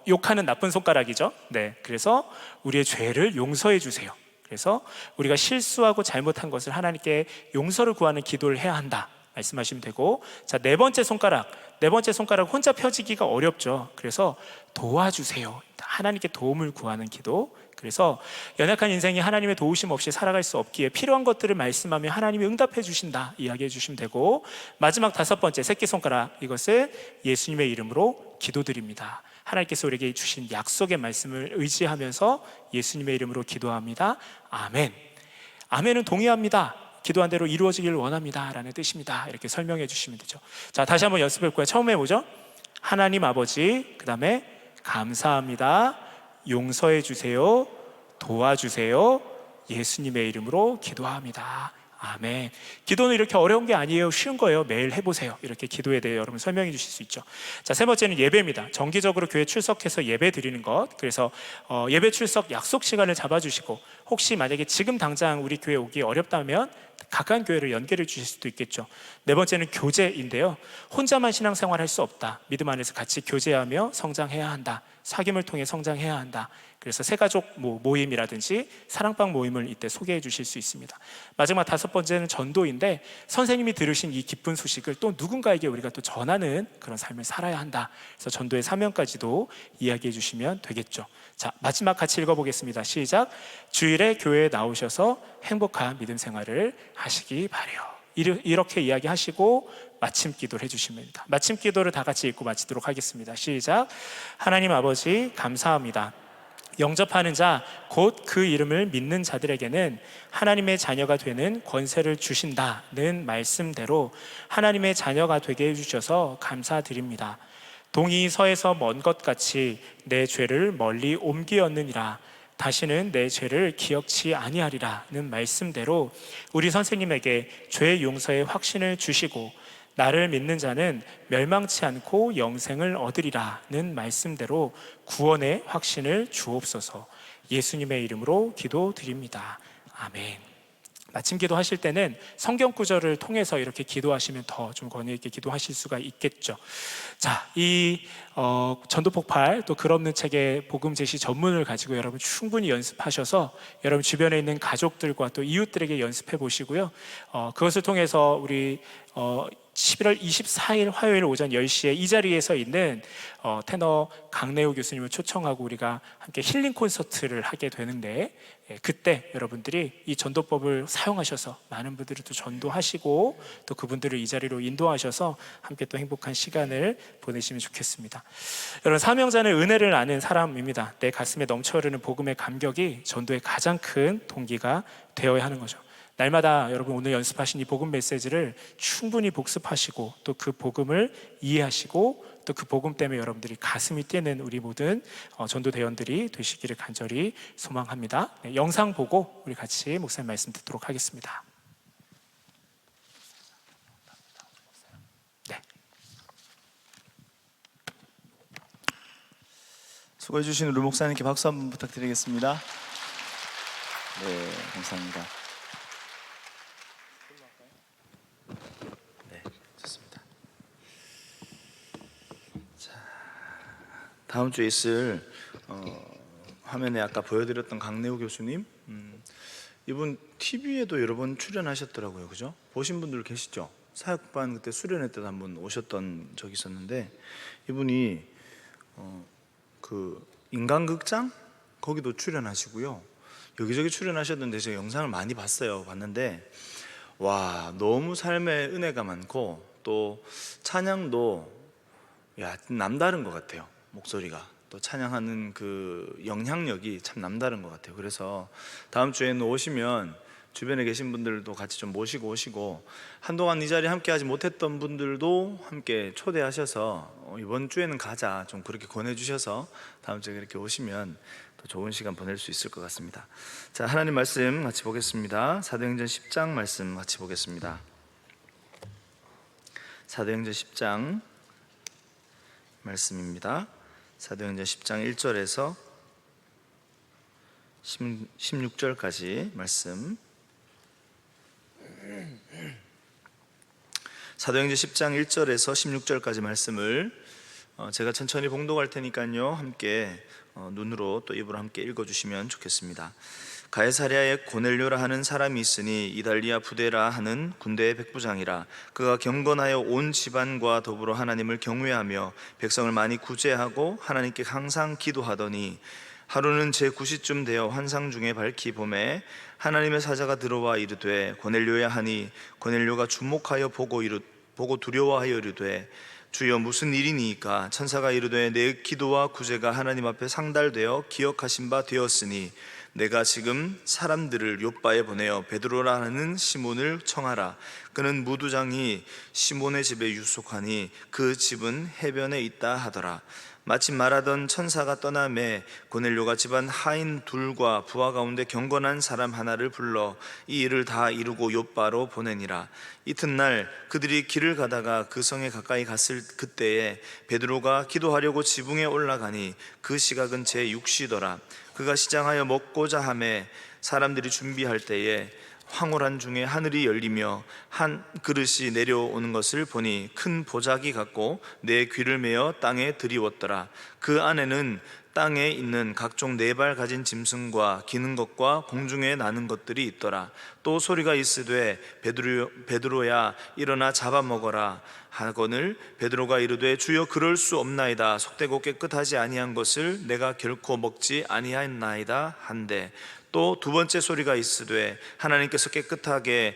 욕하는 나쁜 손가락이죠. 네, 그래서 우리의 죄를 용서해 주세요. 그래서 우리가 실수하고 잘못한 것을 하나님께 용서를 구하는 기도를 해야 한다 말씀하시면 되고, 자, 네 번째 손가락 혼자 펴지기가 어렵죠. 그래서 도와주세요. 하나님께 도움을 구하는 기도. 그래서 연약한 인생이 하나님의 도우심 없이 살아갈 수 없기에 필요한 것들을 말씀하며 하나님이 응답해 주신다 이야기해 주시면 되고, 마지막 5번째 새끼손가락, 이것을 예수님의 이름으로 기도드립니다. 하나님께서 우리에게 주신 약속의 말씀을 의지하면서 예수님의 이름으로 기도합니다. 아멘. 아멘은 동의합니다. 기도한 대로 이루어지기를 원합니다 라는 뜻입니다. 이렇게 설명해 주시면 되죠. 자, 다시 한번 연습해 볼까요? 처음 해보죠. 하나님 아버지, 그 다음에 감사합니다, 용서해 주세요, 도와주세요, 예수님의 이름으로 기도합니다. 아멘. 기도는 이렇게 어려운 게 아니에요. 쉬운 거예요. 매일 해보세요. 이렇게 기도에 대해 여러분 설명해 주실 수 있죠. 자, 세 번째는 예배입니다. 정기적으로 교회 출석해서 예배 드리는 것. 그래서 예배 출석 약속 시간을 잡아주시고, 혹시 만약에 지금 당장 우리 교회 오기 어렵다면 가까운 교회를 연결해 주실 수도 있겠죠. 네 번째는 교제인데요. 혼자만 신앙생활 할 수 없다. 믿음 안에서 같이 교제하며 성장해야 한다. 사귐을 통해 성장해야 한다. 그래서 새가족 모임이라든지 사랑방 모임을 이때 소개해 주실 수 있습니다. 마지막 5번째는 전도인데, 선생님이 들으신 이 기쁜 소식을 또 누군가에게 우리가 또 전하는 그런 삶을 살아야 한다. 그래서 전도의 사명까지도 이야기해 주시면 되겠죠. 자, 마지막 같이 읽어보겠습니다. 시작. 주일에 교회에 나오셔서 행복한 믿음 생활을 하시기 바래요. 이렇게 이야기하시고 마침 기도를 해주시면 됩니다. 마침 기도를 다 같이 읽고 마치도록 하겠습니다. 시작. 하나님 아버지 감사합니다. 영접하는 자, 곧 그 이름을 믿는 자들에게는 하나님의 자녀가 되는 권세를 주신다는 말씀대로 하나님의 자녀가 되게 해주셔서 감사드립니다. 동이 서에서 먼 것 같이 내 죄를 멀리 옮기었느니라. 다시는 내 죄를 기억치 아니하리라는 말씀대로 우리 선생님에게 죄 용서의 확신을 주시고 나를 믿는 자는 멸망치 않고 영생을 얻으리라는 말씀대로 구원의 확신을 주옵소서. 예수님의 이름으로 기도드립니다. 아멘. 마침 기도하실 때는 성경 구절을 통해서 이렇게 기도하시면 더 좀 권위 있게 기도하실 수가 있겠죠. 자, 이 전도 폭발 또 글 없는 책의 복음 제시 전문을 가지고 여러분 충분히 연습하셔서 여러분 주변에 있는 가족들과 또 이웃들에게 연습해 보시고요. 그것을 통해서 우리 11월 24일 화요일 오전 10시에 이 자리에서 있는 테너 강래우 교수님을 초청하고 우리가 함께 힐링 콘서트를 하게 되는데, 그때 여러분들이 이 전도법을 사용하셔서 많은 분들을 또 전도하시고 또 그분들을 이 자리로 인도하셔서 함께 또 행복한 시간을 보내시면 좋겠습니다. 여러분, 사명자는 은혜를 아는 사람입니다. 내 가슴에 넘쳐흐르는 복음의 감격이 전도의 가장 큰 동기가 되어야 하는 거죠. 날마다 여러분 오늘 연습하신 이 복음 메시지를 충분히 복습하시고 또 그 복음을 이해하시고 또 그 복음 때문에 여러분들이 가슴이 뛰는 우리 모든 전도대원들이 되시기를 간절히 소망합니다. 네, 영상 보고 우리 같이 목사님 말씀 듣도록 하겠습니다. 네. 수고해 주신 우리 목사님께 박수 한번 부탁드리겠습니다. 네, 감사합니다. 네, 좋습니다. 자, 다음 주에 있을 화면에 아까 보여드렸던 강래우 교수님, 이분 TV에도 여러 번 출연하셨더라고요, 그죠? 보신 분들 계시죠? 사역반 그때 수련회 때도 한번 오셨던 적이 있었는데, 이분이 그 인간극장 거기도 출연하시고요, 여기저기 출연하셨는데 제가 영상을 많이 봤는데 와, 너무 삶의 은혜가 많고 또 찬양도 남다른 것 같아요. 목소리가 또 찬양하는 그 영향력이 참 남다른 것 같아요. 그래서 다음 주에는 오시면 주변에 계신 분들도 같이 좀 모시고 오시고, 한동안 이 자리에 함께 하지 못했던 분들도 함께 초대하셔서 이번 주에는 가자 좀 그렇게 권해주셔서 다음 주에 이렇게 오시면 더 좋은 시간 보낼 수 있을 것 같습니다. 자, 하나님 말씀 같이 보겠습니다. 사도행전 10장 말씀 같이 보겠습니다. 사도행전 10장 말씀입니다. 사도행전 10장 1절에서 16절까지 말씀. 사도행전 10장 1절에서 16절까지 말씀을 제가 천천히 봉독할 테니까요, 함께 눈으로 또 입으로 함께 읽어주시면 좋겠습니다. 가이사랴에 고넬료라 하는 사람이 있으니 이달리아 부데라 하는 군대의 백부장이라. 그가 경건하여 온 집안과 더불어 하나님을 경외하며 백성을 많이 구제하고 하나님께 항상 기도하더니, 하루는 제9시쯤 되어 환상 중에 밝히 보매 하나님의 사자가 들어와 이르되 고넬료야 하니, 고넬료가 주목하여 보고 두려워하여 이르되 주여 무슨 일이니이까? 천사가 이르되 내 기도와 구제가 하나님 앞에 상달되어 기억하신 바 되었으니 내가 지금 사람들을 욥바에 보내어 베드로라 하는 시몬을 청하라. 그는 무두장이 시몬의 집에 유속하니 그 집은 해변에 있다 하더라. 마침 말하던 천사가 떠나매 고넬료가 집안 하인 둘과 부하 가운데 경건한 사람 하나를 불러 이 일을 다 이루고 욥바로 보내니라. 이튿날 그들이 길을 가다가 그 성에 가까이 갔을 그때에 베드로가 기도하려고 지붕에 올라가니 그 시각은 제6시더라. 그가 시장하여 먹고자 하매 사람들이 준비할 때에 황홀한 중에 하늘이 열리며 한 그릇이 내려오는 것을 보니 큰 보자기 같고 내 귀를 메어 땅에 들이웠더라. 그 안에는 땅에 있는 각종 네 발 가진 짐승과 기는 것과 공중에 나는 것들이 있더라. 또 소리가 있으되 베드로야 일어나 잡아먹어라 하거늘 베드로가 이르되 주여 그럴 수 없나이다. 속되고 깨끗하지 아니한 것을 내가 결코 먹지 아니하였나이다 한데, 또 두 번째 소리가 있으되 하나님께서 깨끗하게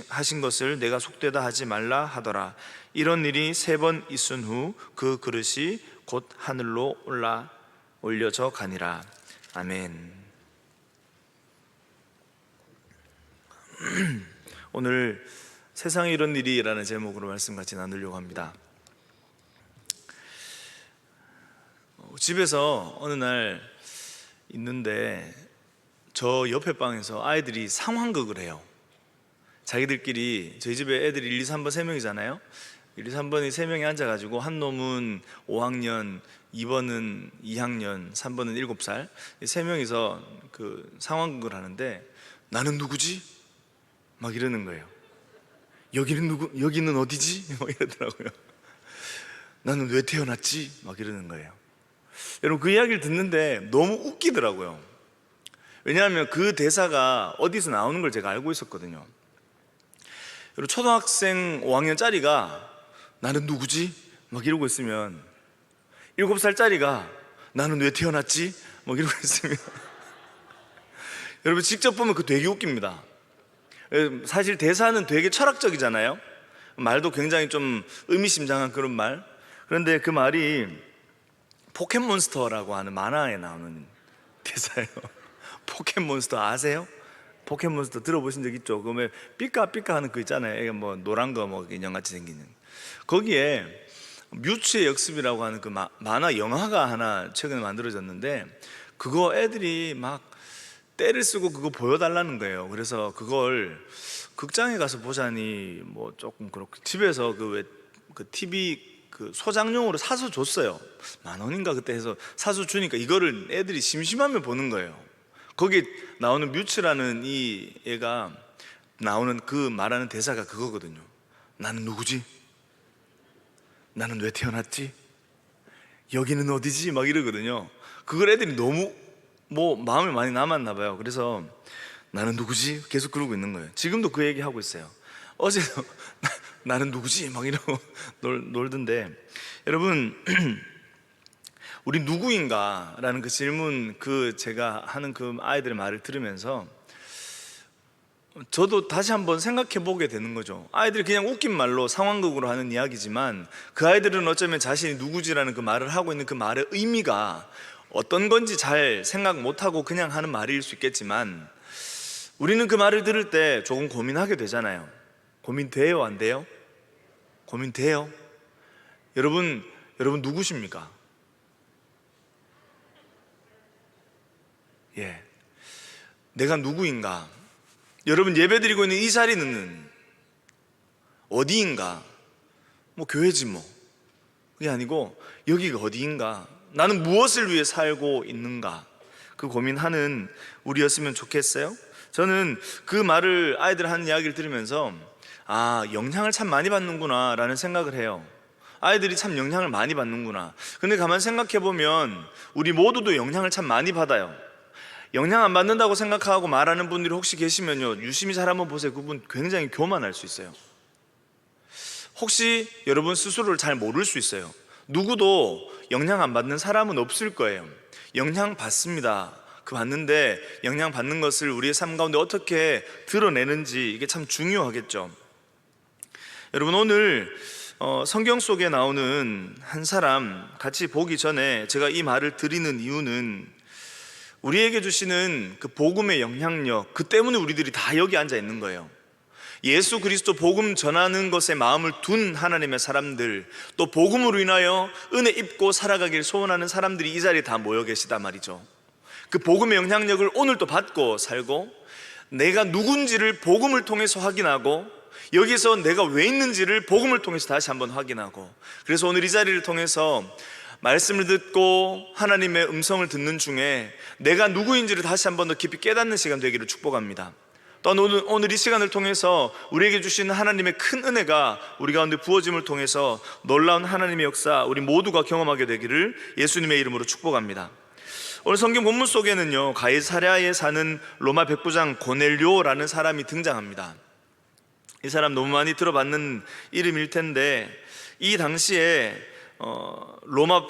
하신 것을 내가 속되다 하지 말라 하더라. 이런 일이 3번 있은 후 그 그릇이 곧 하늘로 올려져 가니라. 아멘. 오늘 세상에 이런 일이라는 제목으로 말씀 같이 나누려고 합니다. 집에서 어느 날 있는데 저 옆에 방에서 아이들이 상황극을 해요. 자기들끼리, 저희 집에 애들이 1, 2, 3번 3명이잖아요 1, 2, 3번이 3명이 앉아가지고 한 놈은 5학년, 2번은 2학년, 3번은 7살 3명이서 그 상황극을 하는데 나는 누구지? 막 이러는 거예요. 여기는 어디지? 막 이러더라고요. 나는 왜 태어났지? 막 이러는 거예요. 여러분, 그 이야기를 듣는데 너무 웃기더라고요. 왜냐하면 그 대사가 어디서 나오는 걸 제가 알고 있었거든요. 여러분, 초등학생 5학년짜리가 나는 누구지? 막 이러고 있으면 7살짜리가 나는 왜 태어났지? 막 이러고 있으면 여러분, 직접 보면 그 되게 웃깁니다. 사실 대사는 되게 철학적이잖아요. 말도 굉장히 좀 의미심장한 그런 말. 그런데 그 말이 포켓몬스터라고 하는 만화에 나오는 대사예요. 포켓몬스터 아세요? 포켓몬스터 들어보신 적 있죠? 그러면 삐까삐까 하는 거 있잖아요. 이게 뭐 노란 거 뭐 인형같이 생기는. 거기에 뮤츠의 역습이라고 하는 그 만화 영화가 하나 최근에 만들어졌는데, 그거 애들이 막 때를 쓰고 그거 보여달라는 거예요. 그래서 그걸 극장에 가서 보자니 뭐 조금 그렇고, 집에서 그 TV 그 소장용으로 사서 줬어요. 10,000원인가 그때 해서 사서 주니까 이거를 애들이 심심하면 보는 거예요. 거기 나오는 뮤츠라는 이 애가 나오는 그 말하는 대사가 그거거든요. 나는 누구지? 나는 왜 태어났지? 여기는 어디지? 막 이러거든요. 그걸 애들이 너무 뭐 마음에 많이 남았나 봐요. 그래서 나는 누구지? 계속 그러고 있는 거예요. 지금도 그 얘기 하고 있어요. 어제도 나는 누구지? 막 이러고 놀던데, 여러분 우리 누구인가? 라는 그 질문, 제가 하는 그 아이들의 말을 들으면서 저도 다시 한번 생각해 보게 되는 거죠. 아이들이 그냥 웃긴 말로 상황극으로 하는 이야기지만 그 아이들은 어쩌면 자신이 누구지라는 그 말을 하고 있는 그 말의 의미가 어떤 건지 잘 생각 못하고 그냥 하는 말일 수 있겠지만, 우리는 그 말을 들을 때 조금 고민하게 되잖아요. 고민돼요? 안 돼요? 고민돼요? 여러분 누구십니까? 예, 내가 누구인가? 여러분, 예배드리고 있는 이 자리는 어디인가? 뭐 교회지 뭐. 그게 아니고 여기가 어디인가? 나는 무엇을 위해 살고 있는가? 그 고민하는 우리였으면 좋겠어요? 저는 그 말을, 아이들 하는 이야기를 들으면서 영향을 참 많이 받는구나 라는 생각을 해요. 아이들이 참 영향을 많이 받는구나. 근데 가만 생각해 보면 우리 모두도 영향을 참 많이 받아요. 영향 안 받는다고 생각하고 말하는 분들이 혹시 계시면요, 유심히 잘 한번 보세요. 그분 굉장히 교만할 수 있어요. 혹시 여러분 스스로를 잘 모를 수 있어요. 누구도 영향 안 받는 사람은 없을 거예요. 영향 받습니다. 받는데 영향 받는 것을 우리의 삶 가운데 어떻게 드러내는지, 이게 참 중요하겠죠. 여러분, 오늘 성경 속에 나오는 한 사람 같이 보기 전에 제가 이 말을 드리는 이유는, 우리에게 주시는 그 복음의 영향력, 그 때문에 우리들이 다 여기 앉아 있는 거예요. 예수 그리스도 복음 전하는 것에 마음을 둔 하나님의 사람들, 또 복음으로 인하여 은혜 입고 살아가길 소원하는 사람들이 이 자리에 다 모여 계시단 말이죠. 그 복음의 영향력을 오늘도 받고 살고, 내가 누군지를 복음을 통해서 확인하고, 여기서 내가 왜 있는지를 복음을 통해서 다시 한번 확인하고, 그래서 오늘 이 자리를 통해서 말씀을 듣고 하나님의 음성을 듣는 중에 내가 누구인지를 다시 한번 더 깊이 깨닫는 시간 되기를 축복합니다. 또 오늘 이 시간을 통해서 우리에게 주시는 하나님의 큰 은혜가 우리 가운데 부어짐을 통해서 놀라운 하나님의 역사 우리 모두가 경험하게 되기를 예수님의 이름으로 축복합니다. 오늘 성경 본문 속에는요, 가이사랴에 사는 로마 백부장 고넬료라는 사람이 등장합니다. 이 사람 너무 많이 들어봤는 이름일 텐데, 이 당시에 로마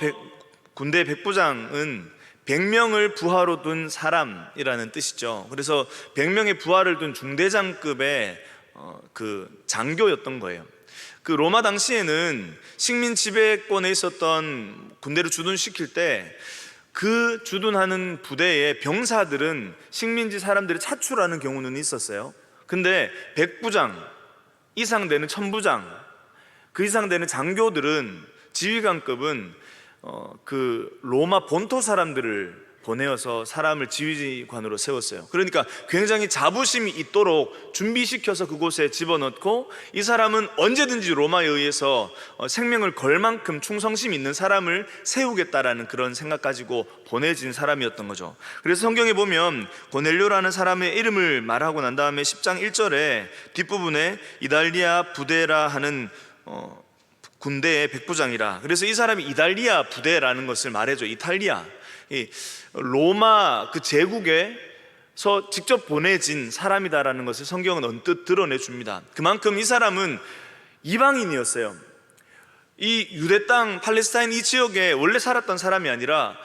군대 백부장은 100명을 부하로 둔 사람이라는 뜻이죠. 그래서 100명의 부하를 둔 중대장급의 그 장교였던 거예요. 그 로마 당시에는 식민 지배권에 있었던 군대를 주둔시킬 때 그 주둔하는 부대의 병사들은 식민지 사람들이 차출하는 경우는 있었어요. 근데 백부장 이상 되는 천부장, 그 이상 되는 장교들은, 지휘관급은 그 로마 본토 사람들을 보내어서 사람을 지휘관으로 세웠어요. 그러니까 굉장히 자부심이 있도록 준비시켜서 그곳에 집어넣고, 이 사람은 언제든지 로마에 의해서 생명을 걸 만큼 충성심 있는 사람을 세우겠다라는 그런 생각 가지고 보내진 사람이었던 거죠. 그래서 성경에 보면 고넬료라는 사람의 이름을 말하고 난 다음에 10장 1절에 뒷부분에 이달리아 부대라 하는 군대의 백부장이라, 그래서 이 사람이 이달리아 부대라는 것을 말해줘. 이탈리아, 이 로마 그 제국에서 직접 보내진 사람이다라는 것을 성경은 언뜻 드러내 줍니다. 그만큼 이 사람은 이방인이었어요. 이 유대 땅 팔레스타인 이 지역에 원래 살았던 사람이 아니라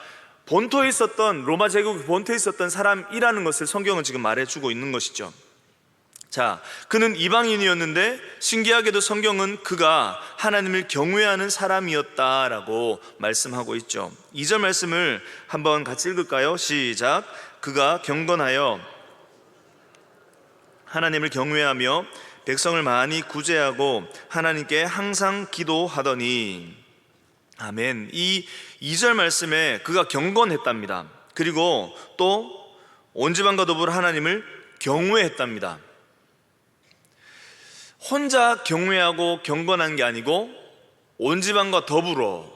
본토에 있었던, 로마 제국 본토에 있었던 사람이라는 것을 성경은 지금 말해주고 있는 것이죠. 자, 그는 이방인이었는데 신기하게도 성경은 그가 하나님을 경외하는 사람이었다라고 말씀하고 있죠. 2절 말씀을 한번 같이 읽을까요? 시작. 그가 경건하여 하나님을 경외하며 백성을 많이 구제하고 하나님께 항상 기도하더니. 아멘. 이 2절 말씀에 그가 경건했답니다. 그리고 또 온 집안과 더불어 하나님을 경외했답니다. 혼자 경외하고 경건한 게 아니고 온 집안과 더불어.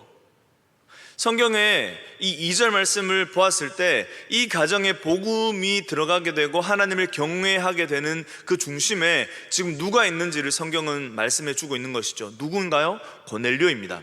성경에 이 2절 말씀을 보았을 때 이 가정에 복음이 들어가게 되고 하나님을 경외하게 되는 그 중심에 지금 누가 있는지를 성경은 말씀해 주고 있는 것이죠. 누군가요? 고넬료입니다.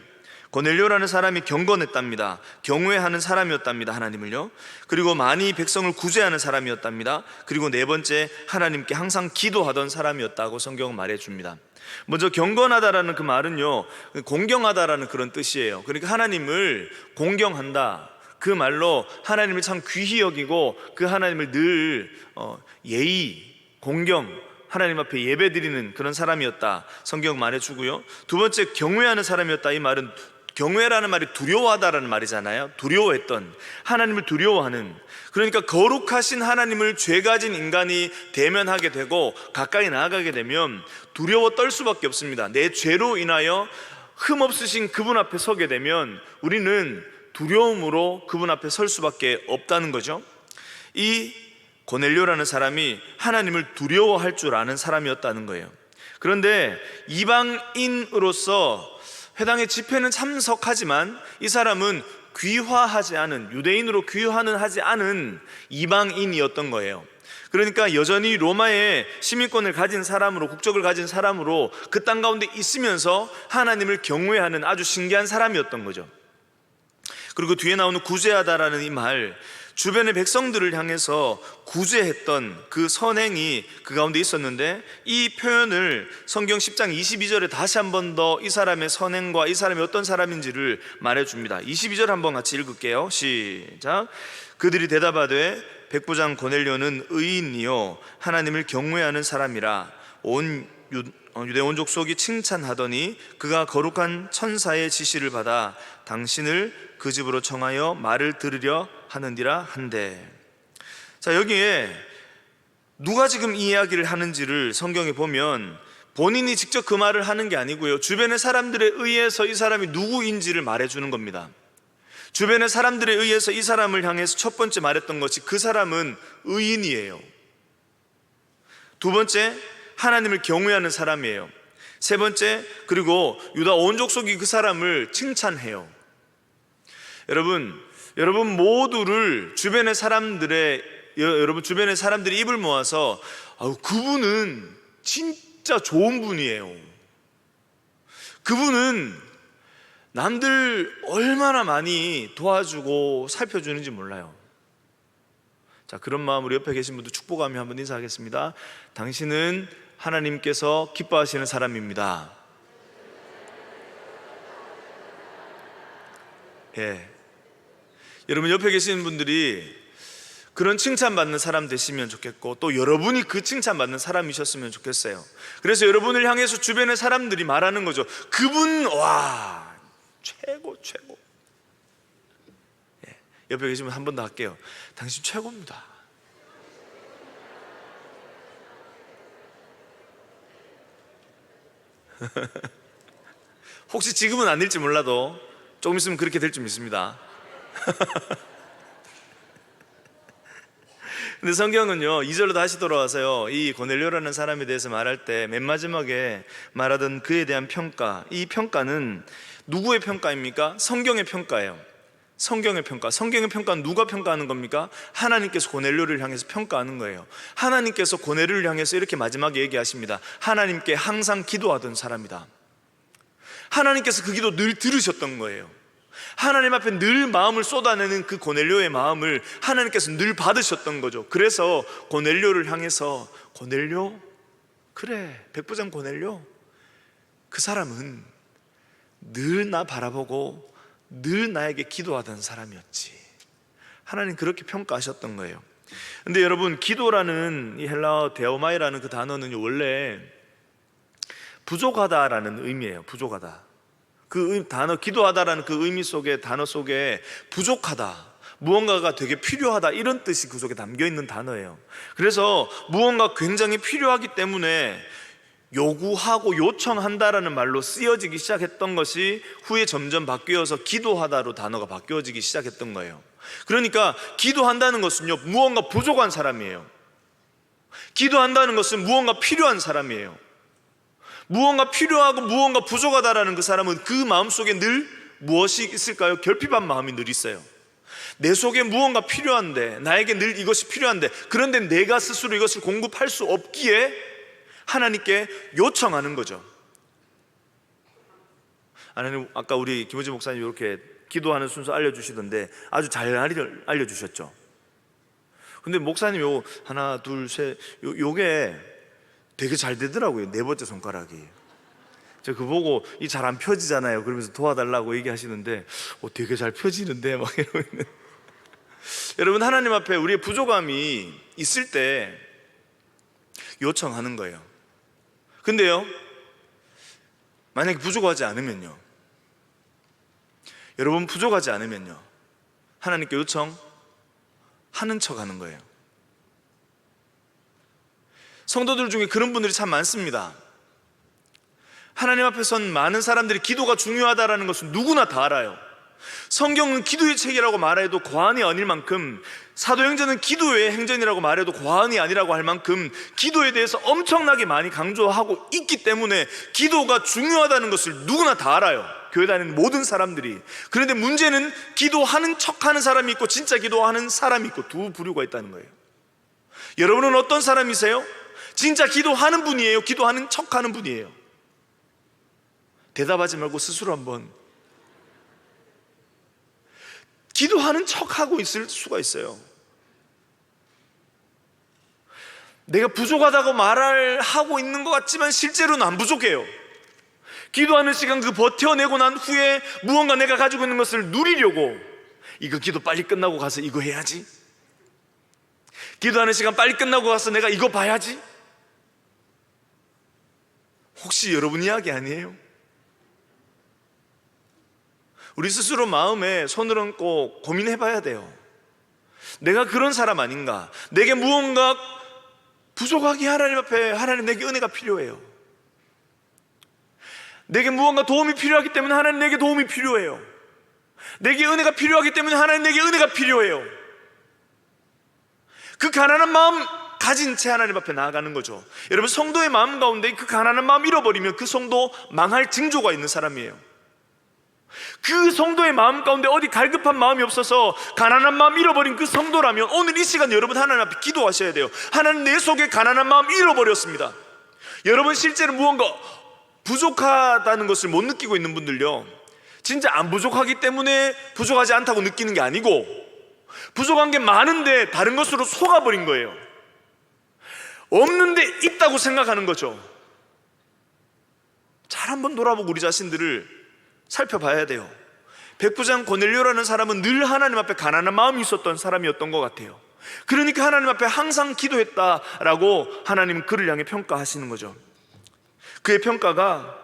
고넬료라는 사람이 경건했답니다. 경외하는 사람이었답니다. 하나님을요. 그리고 많이 백성을 구제하는 사람이었답니다. 그리고 네 번째, 하나님께 항상 기도하던 사람이었다고 성경은 말해줍니다. 먼저 경건하다라는 그 말은요, 공경하다라는 그런 뜻이에요. 그러니까 하나님을 공경한다, 그 말로 하나님을 참 귀히 여기고 그 하나님을 늘 예의, 공경, 하나님 앞에 예배드리는 그런 사람이었다, 성경 말해주고요. 두 번째, 경외하는 사람이었다. 이 말은, 경외라는 말이 두려워하다라는 말이잖아요. 두려워했던, 하나님을 두려워하는, 그러니까 거룩하신 하나님을 죄가진 인간이 대면하게 되고 가까이 나아가게 되면 두려워 떨 수밖에 없습니다. 내 죄로 인하여 흠없으신 그분 앞에 서게 되면 우리는 두려움으로 그분 앞에 설 수밖에 없다는 거죠. 이 고넬료라는 사람이 하나님을 두려워할 줄 아는 사람이었다는 거예요. 그런데 이방인으로서 회당의 집회는 참석하지만 이 사람은 귀화하지 않은, 유대인으로 귀화는 하지 않은 이방인이었던 거예요. 그러니까 여전히 로마의 시민권을 가진 사람으로, 국적을 가진 사람으로 그 땅 가운데 있으면서 하나님을 경외하는 아주 신기한 사람이었던 거죠. 그리고 뒤에 나오는 구제하다라는 이 말, 주변의 백성들을 향해서 구제했던 그 선행이 그 가운데 있었는데, 이 표현을 성경 10장 22절에 다시 한 번 더 이 사람의 선행과 이 사람이 어떤 사람인지를 말해줍니다. 22절 한번 같이 읽을게요. 시작. 그들이 대답하되 백부장 고넬료는 의인이요 하나님을 경외하는 사람이라 온 유대 온 족속이 칭찬하더니 그가 거룩한 천사의 지시를 받아 당신을 그 집으로 청하여 말을 들으려 하느니라 한대. 자, 여기에 누가 지금 이 이야기를 하는지를 성경에 보면 본인이 직접 그 말을 하는 게 아니고요, 주변의 사람들에 의해서 이 사람이 누구인지를 말해주는 겁니다. 주변의 사람들에 의해서 이 사람을 향해서 첫 번째 말했던 것이 그 사람은 의인이에요. 두 번째, 하나님을 경외하는 사람이에요. 세 번째, 그리고 유다 온 족속이 그 사람을 칭찬해요. 여러분 모두를 주변의 사람들이 입을 모아서 그분은 진짜 좋은 분이에요, 그분은 남들 얼마나 많이 도와주고 살펴주는지 몰라요. 자, 그런 마음으로 옆에 계신 분들 축복하며 한번 인사하겠습니다. 당신은 하나님께서 기뻐하시는 사람입니다. 예. 여러분 옆에 계시는 분들이 그런 칭찬받는 사람 되시면 좋겠고, 또 여러분이 그 칭찬받는 사람이셨으면 좋겠어요. 그래서 여러분을 향해서 주변의 사람들이 말하는 거죠. 그분 와 최고. 예. 옆에 계시면 한 번 더 할게요. 당신 최고입니다. 혹시 지금은 아닐지 몰라도 조금 있으면 그렇게 될 줄 믿습니다. 근데 성경은요 2절로 다시 돌아와서요 이 고넬료라는 사람에 대해서 말할 때 맨 마지막에 말하던 그에 대한 평가, 이 평가는 누구의 평가입니까? 성경의 평가예요. 성경의 평가. 성경의 평가는 누가 평가하는 겁니까? 하나님께서 고넬료를 향해서 평가하는 거예요. 하나님께서 고넬료를 향해서 이렇게 마지막에 얘기하십니다. 하나님께 항상 기도하던 사람이다. 하나님께서 그 기도 늘 들으셨던 거예요. 하나님 앞에 늘 마음을 쏟아내는 그 고넬료의 마음을 하나님께서 늘 받으셨던 거죠. 그래서 고넬료를 향해서 고넬료? 그래, 백부장 고넬료? 그 사람은 늘 나 바라보고 늘 나에게 기도하던 사람이었지. 하나님 그렇게 평가하셨던 거예요. 근데 여러분, 기도라는 이 헬라어 데오마이라는 그 단어는 원래 부족하다라는 의미예요. 부족하다. 그 단어, 기도하다라는 그 의미 속에, 단어 속에 부족하다, 무언가가 되게 필요하다, 이런 뜻이 그 속에 담겨 있는 단어예요. 그래서 무언가 굉장히 필요하기 때문에 요구하고 요청한다라는 말로 쓰여지기 시작했던 것이 후에 점점 바뀌어서 기도하다로 단어가 바뀌어지기 시작했던 거예요. 그러니까 기도한다는 것은요 무언가 부족한 사람이에요. 기도한다는 것은 무언가 필요한 사람이에요. 무언가 필요하고 무언가 부족하다라는 그 사람은 그 마음속에 늘 무엇이 있을까요? 결핍한 마음이 늘 있어요. 내 속에 무언가 필요한데, 나에게 늘 이것이 필요한데, 그런데 내가 스스로 이것을 공급할 수 없기에 하나님께 요청하는 거죠. 하나님, 아까 우리 김호지 목사님 이렇게 기도하는 순서 알려주시던데 아주 잘 알려주셨죠. 근데 목사님 요 하나 둘 셋 요게 되게 잘 되더라고요. 네 번째 손가락이. 제가 그거 보고 이 잘 안 펴지잖아요. 그러면서 도와달라고 얘기하시는데 되게 잘 펴지는데 막 이러고 있는. 여러분, 하나님 앞에 우리의 부족함이 있을 때 요청하는 거예요. 근데요 만약에 부족하지 않으면요, 여러분 부족하지 않으면요 하나님께 요청하는 척 하는 거예요. 성도들 중에 그런 분들이 참 많습니다. 하나님 앞에 선 많은 사람들이 기도가 중요하다는 것은 누구나 다 알아요. 성경은 기도의 책이라고 말해도 과언이 아닐 만큼, 사도행전은 기도의 행전이라고 말해도 과언이 아니라고 할 만큼 기도에 대해서 엄청나게 많이 강조하고 있기 때문에 기도가 중요하다는 것을 누구나 다 알아요. 교회 다니는 모든 사람들이. 그런데 문제는 기도하는 척하는 사람이 있고 진짜 기도하는 사람이 있고 두 부류가 있다는 거예요. 여러분은 어떤 사람이세요? 진짜 기도하는 분이에요? 기도하는 척하는 분이에요? 대답하지 말고 스스로 한번. 기도하는 척하고 있을 수가 있어요. 내가 부족하다고 말을 하고 있는 것 같지만 실제로는 안 부족해요. 기도하는 시간 그 버텨내고 난 후에 무언가 내가 가지고 있는 것을 누리려고, 이거 기도 빨리 끝나고 가서 이거 해야지, 기도하는 시간 빨리 끝나고 가서 내가 이거 봐야지. 혹시 여러분 이야기 아니에요? 우리 스스로 마음에 손을 얹고 고민해 봐야 돼요. 내가 그런 사람 아닌가? 내게 무언가 부족하게 하나님 앞에, 하나님 내게 은혜가 필요해요. 내게 무언가 도움이 필요하기 때문에 하나님 내게 도움이 필요해요. 내게 은혜가 필요하기 때문에 하나님 내게 은혜가 필요해요. 그 가난한 마음 가진 채 하나님 앞에 나아가는 거죠. 여러분, 성도의 마음 가운데 그 가난한 마음 잃어버리면 그 성도 망할 징조가 있는 사람이에요. 그 성도의 마음 가운데 어디 갈급한 마음이 없어서 가난한 마음 잃어버린 그 성도라면 오늘 이 시간 여러분 하나님 앞에 기도하셔야 돼요. 하나님, 내 속에 가난한 마음 잃어버렸습니다. 여러분, 실제로 무언가 부족하다는 것을 못 느끼고 있는 분들요, 진짜 안 부족하기 때문에 부족하지 않다고 느끼는 게 아니고 부족한 게 많은데 다른 것으로 속아버린 거예요. 없는데 있다고 생각하는 거죠. 잘 한번 돌아보고 우리 자신들을 살펴봐야 돼요. 백부장 고넬료라는 사람은 늘 하나님 앞에 가난한 마음이 있었던 사람이었던 것 같아요. 그러니까 하나님 앞에 항상 기도했다라고 하나님 그를 향해 평가하시는 거죠. 그의 평가가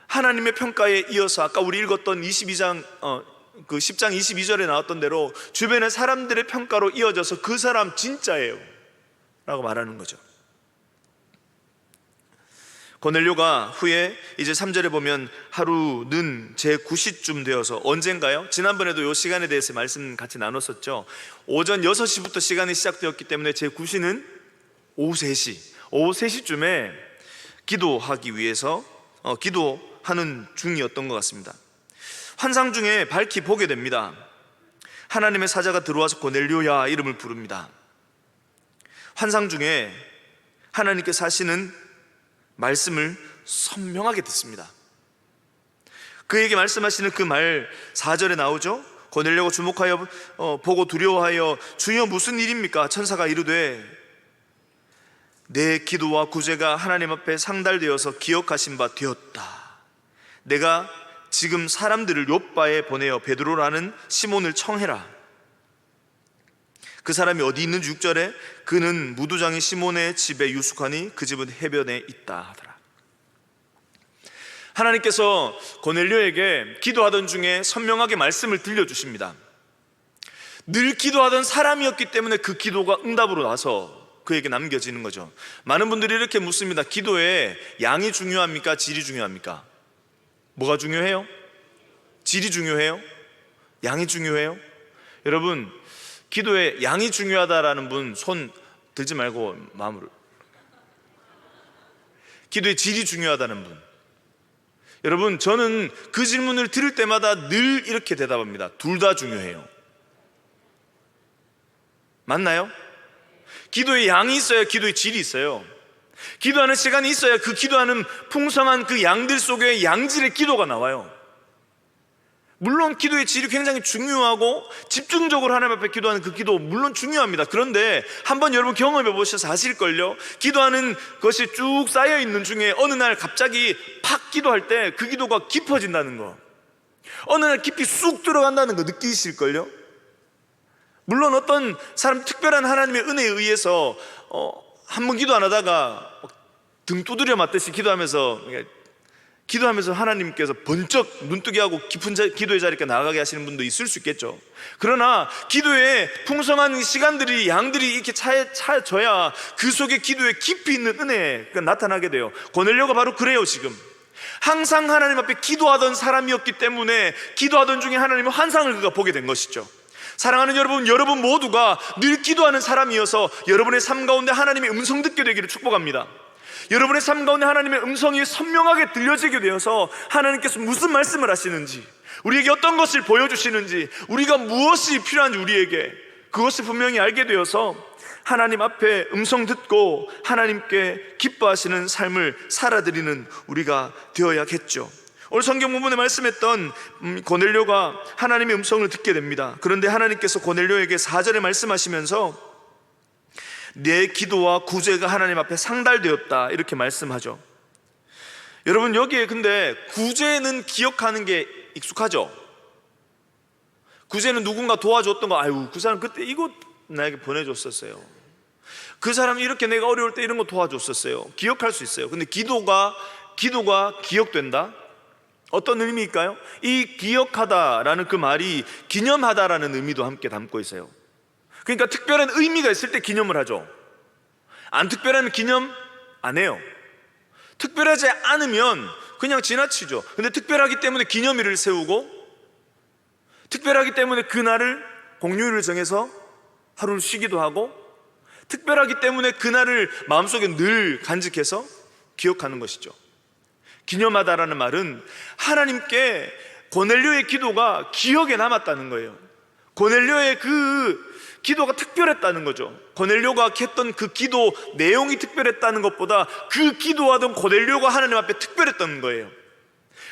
하나님의 평가에 이어서 아까 우리 읽었던 22장 그 10장 22절에 나왔던 대로 주변의 사람들의 평가로 이어져서 그 사람 진짜예요 라고 말하는 거죠. 고넬료가 후에 이제 3절에 보면 하루는 제9시쯤 되어서, 언젠가요? 지난번에도 이 시간에 대해서 말씀 같이 나눴었죠. 오전 6시부터 시간이 시작되었기 때문에 제9시는 오후 3시, 오후 3시쯤에 기도하기 위해서 기도하는 중이었던 것 같습니다. 환상 중에 밝히 보게 됩니다. 하나님의 사자가 들어와서 고넬료야 이름을 부릅니다. 환상 중에 하나님께서 하시는 말씀을 선명하게 듣습니다. 그에게 말씀하시는 그 말 4절에 나오죠. 고넬료가 주목하여 보고 두려워하여 주여 무슨 일입니까? 천사가 이르되 내 기도와 구제가 하나님 앞에 상달되어서 기억하신 바 되었다. 내가 지금 사람들을 요빠에 보내어 베드로라는 시몬을 청해라. 그 사람이 어디 있는지 6절에 그는 무두장이 시몬의 집에 유숙하니 그 집은 해변에 있다 하더라. 하나님께서 고넬료에게 기도하던 중에 선명하게 말씀을 들려주십니다. 늘 기도하던 사람이었기 때문에 그 기도가 응답으로 나서 그에게 남겨지는 거죠. 많은 분들이 이렇게 묻습니다. 기도에 양이 중요합니까? 질이 중요합니까? 뭐가 중요해요? 질이 중요해요? 양이 중요해요? 여러분, 기도에 양이 중요하다라는 분 손 들지 말고 마음으로. 기도에 질이 중요하다는 분. 여러분, 저는 그 질문을 들을 때마다 늘 이렇게 대답합니다. 둘 다 중요해요. 맞나요? 기도에 양이 있어야 기도에 질이 있어요. 기도하는 시간이 있어야 그 기도하는 풍성한 그 양들 속에 양질의 기도가 나와요. 물론 기도의 질이 굉장히 중요하고 집중적으로 하나님 앞에 기도하는 그 기도 물론 중요합니다. 그런데 한번 여러분 경험해 보셔서 아실걸요? 기도하는 것이 쭉 쌓여 있는 중에 어느 날 갑자기 팍 기도할 때 그 기도가 깊어진다는 거, 어느 날 깊이 쑥 들어간다는 거 느끼실걸요? 물론 어떤 사람 특별한 하나님의 은혜에 의해서 한 번 기도 안 하다가 등 두드려 맞듯이 기도하면서 하나님께서 번쩍 눈뜨게 하고 깊은 기도의 자리에 나아가게 하시는 분도 있을 수 있겠죠. 그러나 기도에 풍성한 시간들이 양들이 이렇게 차져야 그 속에 기도에 깊이 있는 은혜가 나타나게 돼요. 고넬료가 바로 그래요. 지금 항상 하나님 앞에 기도하던 사람이었기 때문에 기도하던 중에 하나님의 환상을 그가 보게 된 것이죠. 사랑하는 여러분 모두가 늘 기도하는 사람이어서 여러분의 삶 가운데 하나님의 음성 듣게 되기를 축복합니다. 여러분의 삶 가운데 하나님의 음성이 선명하게 들려지게 되어서 하나님께서 무슨 말씀을 하시는지, 우리에게 어떤 것을 보여주시는지, 우리가 무엇이 필요한지 우리에게 그것을 분명히 알게 되어서 하나님 앞에 음성 듣고 하나님께 기뻐하시는 삶을 살아드리는 우리가 되어야겠죠. 오늘 성경 본문에 말씀했던 고넬료가 하나님의 음성을 듣게 됩니다. 그런데 하나님께서 고넬료에게 4절에 말씀하시면서 내 기도와 구제가 하나님 앞에 상달되었다 이렇게 말씀하죠. 여러분, 여기에 근데 구제는 기억하는 게 익숙하죠? 구제는 누군가 도와줬던 거, 아유 그 사람 그때 이거 나에게 보내줬었어요, 그 사람 이렇게 내가 어려울 때 이런 거 도와줬었어요, 기억할 수 있어요. 근데 기도가 기억된다? 어떤 의미일까요? 이 기억하다라는 그 말이 기념하다라는 의미도 함께 담고 있어요. 그러니까 특별한 의미가 있을 때 기념을 하죠. 안 특별하면 기념 안 해요. 특별하지 않으면 그냥 지나치죠. 근데 특별하기 때문에 기념일을 세우고, 특별하기 때문에 그날을 공휴일을 정해서 하루를 쉬기도 하고, 특별하기 때문에 그날을 마음속에 늘 간직해서 기억하는 것이죠. 기념하다라는 말은 하나님께 고넬료의 기도가 기억에 남았다는 거예요. 고넬료의 그 기도가 특별했다는 거죠. 고넬료가 했던 그 기도 내용이 특별했다는 것보다 그 기도하던 고넬료가 하나님 앞에 특별했던 거예요.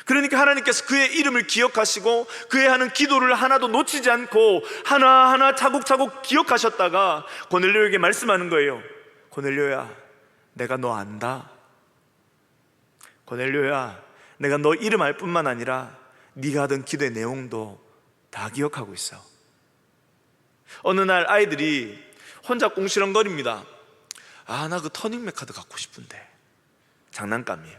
그러니까 하나님께서 그의 이름을 기억하시고 그의 하는 기도를 하나도 놓치지 않고 하나하나 차곡차곡 기억하셨다가 고넬료에게 말씀하는 거예요. 고넬료야, 내가 너 안다. 고넬료야, 내가 너 이름 알 뿐만 아니라 네가 하던 기도의 내용도 다 기억하고 있어. 어느 날 아이들이 혼자 꽁시렁거립니다. 아, 나 그 터닝맥 카드 갖고 싶은데. 장난감이에요.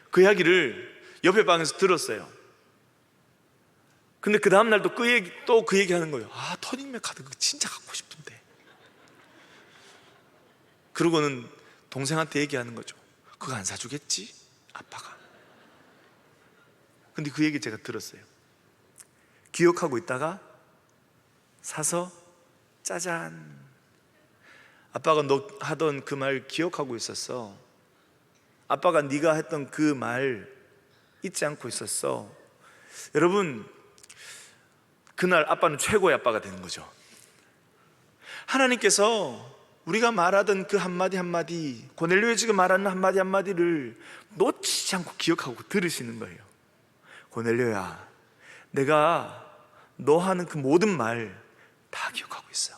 그 이야기를 옆에 방에서 들었어요. 근데 그 다음날 또 그 얘기 하는 거예요. 아, 터닝맥 카드 그거 진짜 갖고 싶은데. 그러고는 동생한테 얘기하는 거죠. 그거 안 사주겠지? 아빠가. 근데 그 얘기 제가 들었어요. 기억하고 있다가 사서 짜잔, 아빠가 너 하던 그 말 기억하고 있었어. 아빠가 네가 했던 그 말 잊지 않고 있었어. 여러분, 그날 아빠는 최고의 아빠가 되는 거죠. 하나님께서 우리가 말하던 그 한마디 한마디, 고넬료에 지금 말하는 한마디 한마디를 놓치지 않고 기억하고 들으시는 거예요. 고넬료야, 내가 너 하는 그 모든 말 다 기억하고 있어.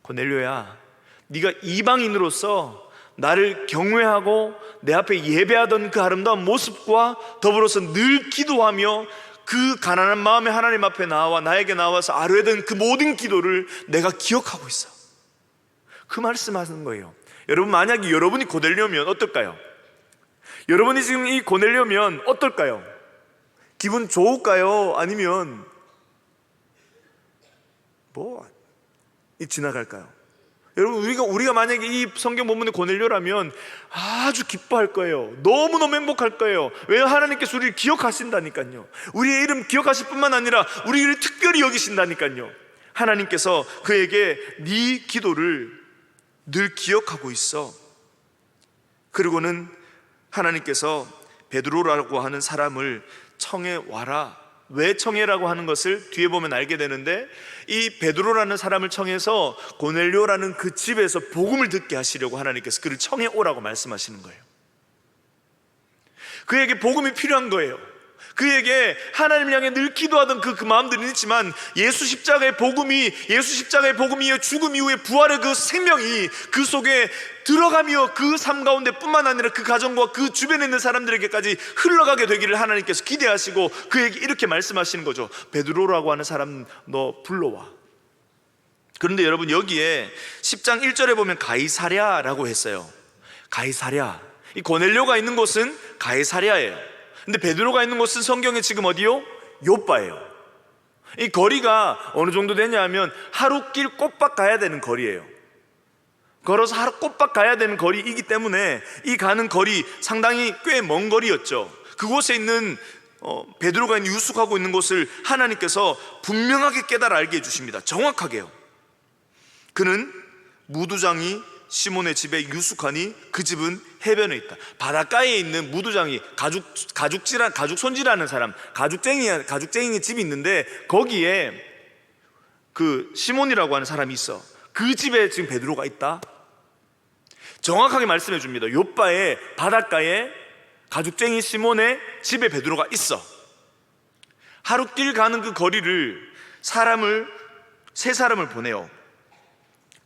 고넬료야, 네가 이방인으로서 나를 경외하고 내 앞에 예배하던 그 아름다운 모습과 더불어서 늘 기도하며 그 가난한 마음에 하나님 앞에 나와 나에게 나와서 아뢰던 그 모든 기도를 내가 기억하고 있어. 그 말씀하시는 거예요. 여러분, 만약에 여러분이 고넬료면 어떨까요? 여러분이 지금 이 고넬료면 어떨까요? 기분 좋을까요? 아니면 지나갈까요? 여러분, 우리가 만약에 이 성경 본문의 고넬료라면 아주 기뻐할 거예요. 너무너무 행복할 거예요. 왜냐하면 하나님께서 우리를 기억하신다니까요. 우리의 이름 기억하실 뿐만 아니라 우리를 특별히 여기신다니까요. 하나님께서 그에게 네 기도를 늘 기억하고 있어. 그리고는 하나님께서 베드로라고 하는 사람을 청해 와라. 왜 청해라고 하는 것을 뒤에 보면 알게 되는데, 이 베드로라는 사람을 청해서 고넬료라는 그 집에서 복음을 듣게 하시려고 하나님께서 그를 청해 오라고 말씀하시는 거예요. 그에게 복음이 필요한 거예요. 그에게 하나님을 향해 늘 기도하던 그 마음들은 있지만 예수 십자가의 복음이 죽음 이후에 부활의 그 생명이 그 속에 들어가며 그 삶 가운데 뿐만 아니라 그 가정과 그 주변에 있는 사람들에게까지 흘러가게 되기를 하나님께서 기대하시고 그에게 이렇게 말씀하시는 거죠. 베드로라고 하는 사람 너 불러와. 그런데 여러분, 여기에 10장 1절에 보면 가이사랴라고 했어요. 가이사랴, 이 고넬료가 있는 곳은 가이사랴예요. 근데 베드로가 있는 곳은 성경에 지금 어디요? 요빠예요. 이 거리가 어느 정도 되냐 하면 하루길 꼬박 가야 되는 거리예요. 걸어서 하루 꼬박 가야 되는 거리이기 때문에 이 가는 거리 상당히 꽤 먼 거리였죠. 그곳에 있는 베드로가 유숙하고 있는 곳을 하나님께서 분명하게 깨달아 알게 해주십니다. 정확하게요. 그는 무두장이 시몬의 집에 유숙하니 그 집은 해변에 있다. 바닷가에 있는 무두장이 가죽 손질하는 사람, 가죽쟁이 집이 있는데 거기에 그 시몬이라고 하는 사람이 있어. 그 집에 지금 베드로가 있다. 정확하게 말씀해 줍니다. 요빠의 바닷가에 가죽쟁이 시몬의 집에 베드로가 있어. 하루길 가는 그 거리를 세 사람을 보내요.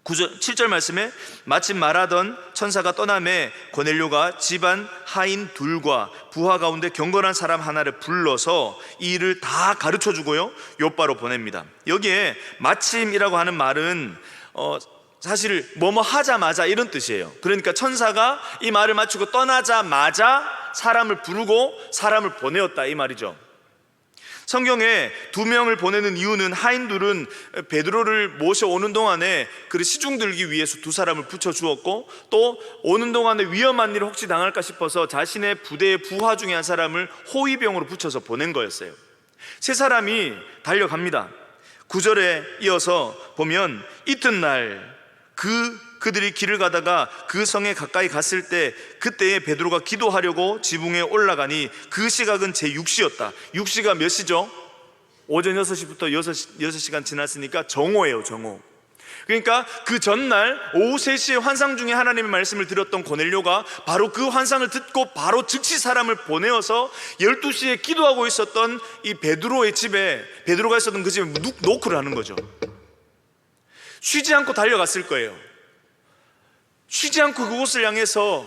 7절 말씀에 마침 말하던 천사가 떠남에 고넬료가 집안 하인 둘과 부하 가운데 경건한 사람 하나를 불러서 이 일을 다 가르쳐 주고요, 요빠로 보냅니다. 여기에 마침이라고 하는 말은 사실 뭐뭐 하자마자 이런 뜻이에요. 그러니까 천사가 이 말을 마치고 떠나자마자 사람을 부르고 사람을 보내었다, 이 말이죠. 성경에 2명을 보내는 이유는 하인들은 베드로를 모셔오는 동안에 그를 시중 들기 위해서 2사람을 붙여주었고, 또 오는 동안에 위험한 일을 혹시 당할까 싶어서 자신의 부대의 부하 중에 한 사람을 호위병으로 붙여서 보낸 거였어요. 3사람이 달려갑니다. 9절에 이어서 보면 이튿날 그들이 길을 가다가 그 성에 가까이 갔을 때 그때에 베드로가 기도하려고 지붕에 올라가니 그 시각은 제6시였다. 6시가 몇 시죠? 오전 6시부터 6시간 지났으니까 정오예요, 정오. 그러니까 그 전날 오후 3시에 환상 중에 하나님의 말씀을 드렸던 고넬료가 바로 그 환상을 듣고 바로 즉시 사람을 보내어서 12시에 기도하고 있었던 이 베드로가 있었던 그 집에 노크를 하는 거죠. 쉬지 않고 달려갔을 거예요. 쉬지 않고 그곳을 향해서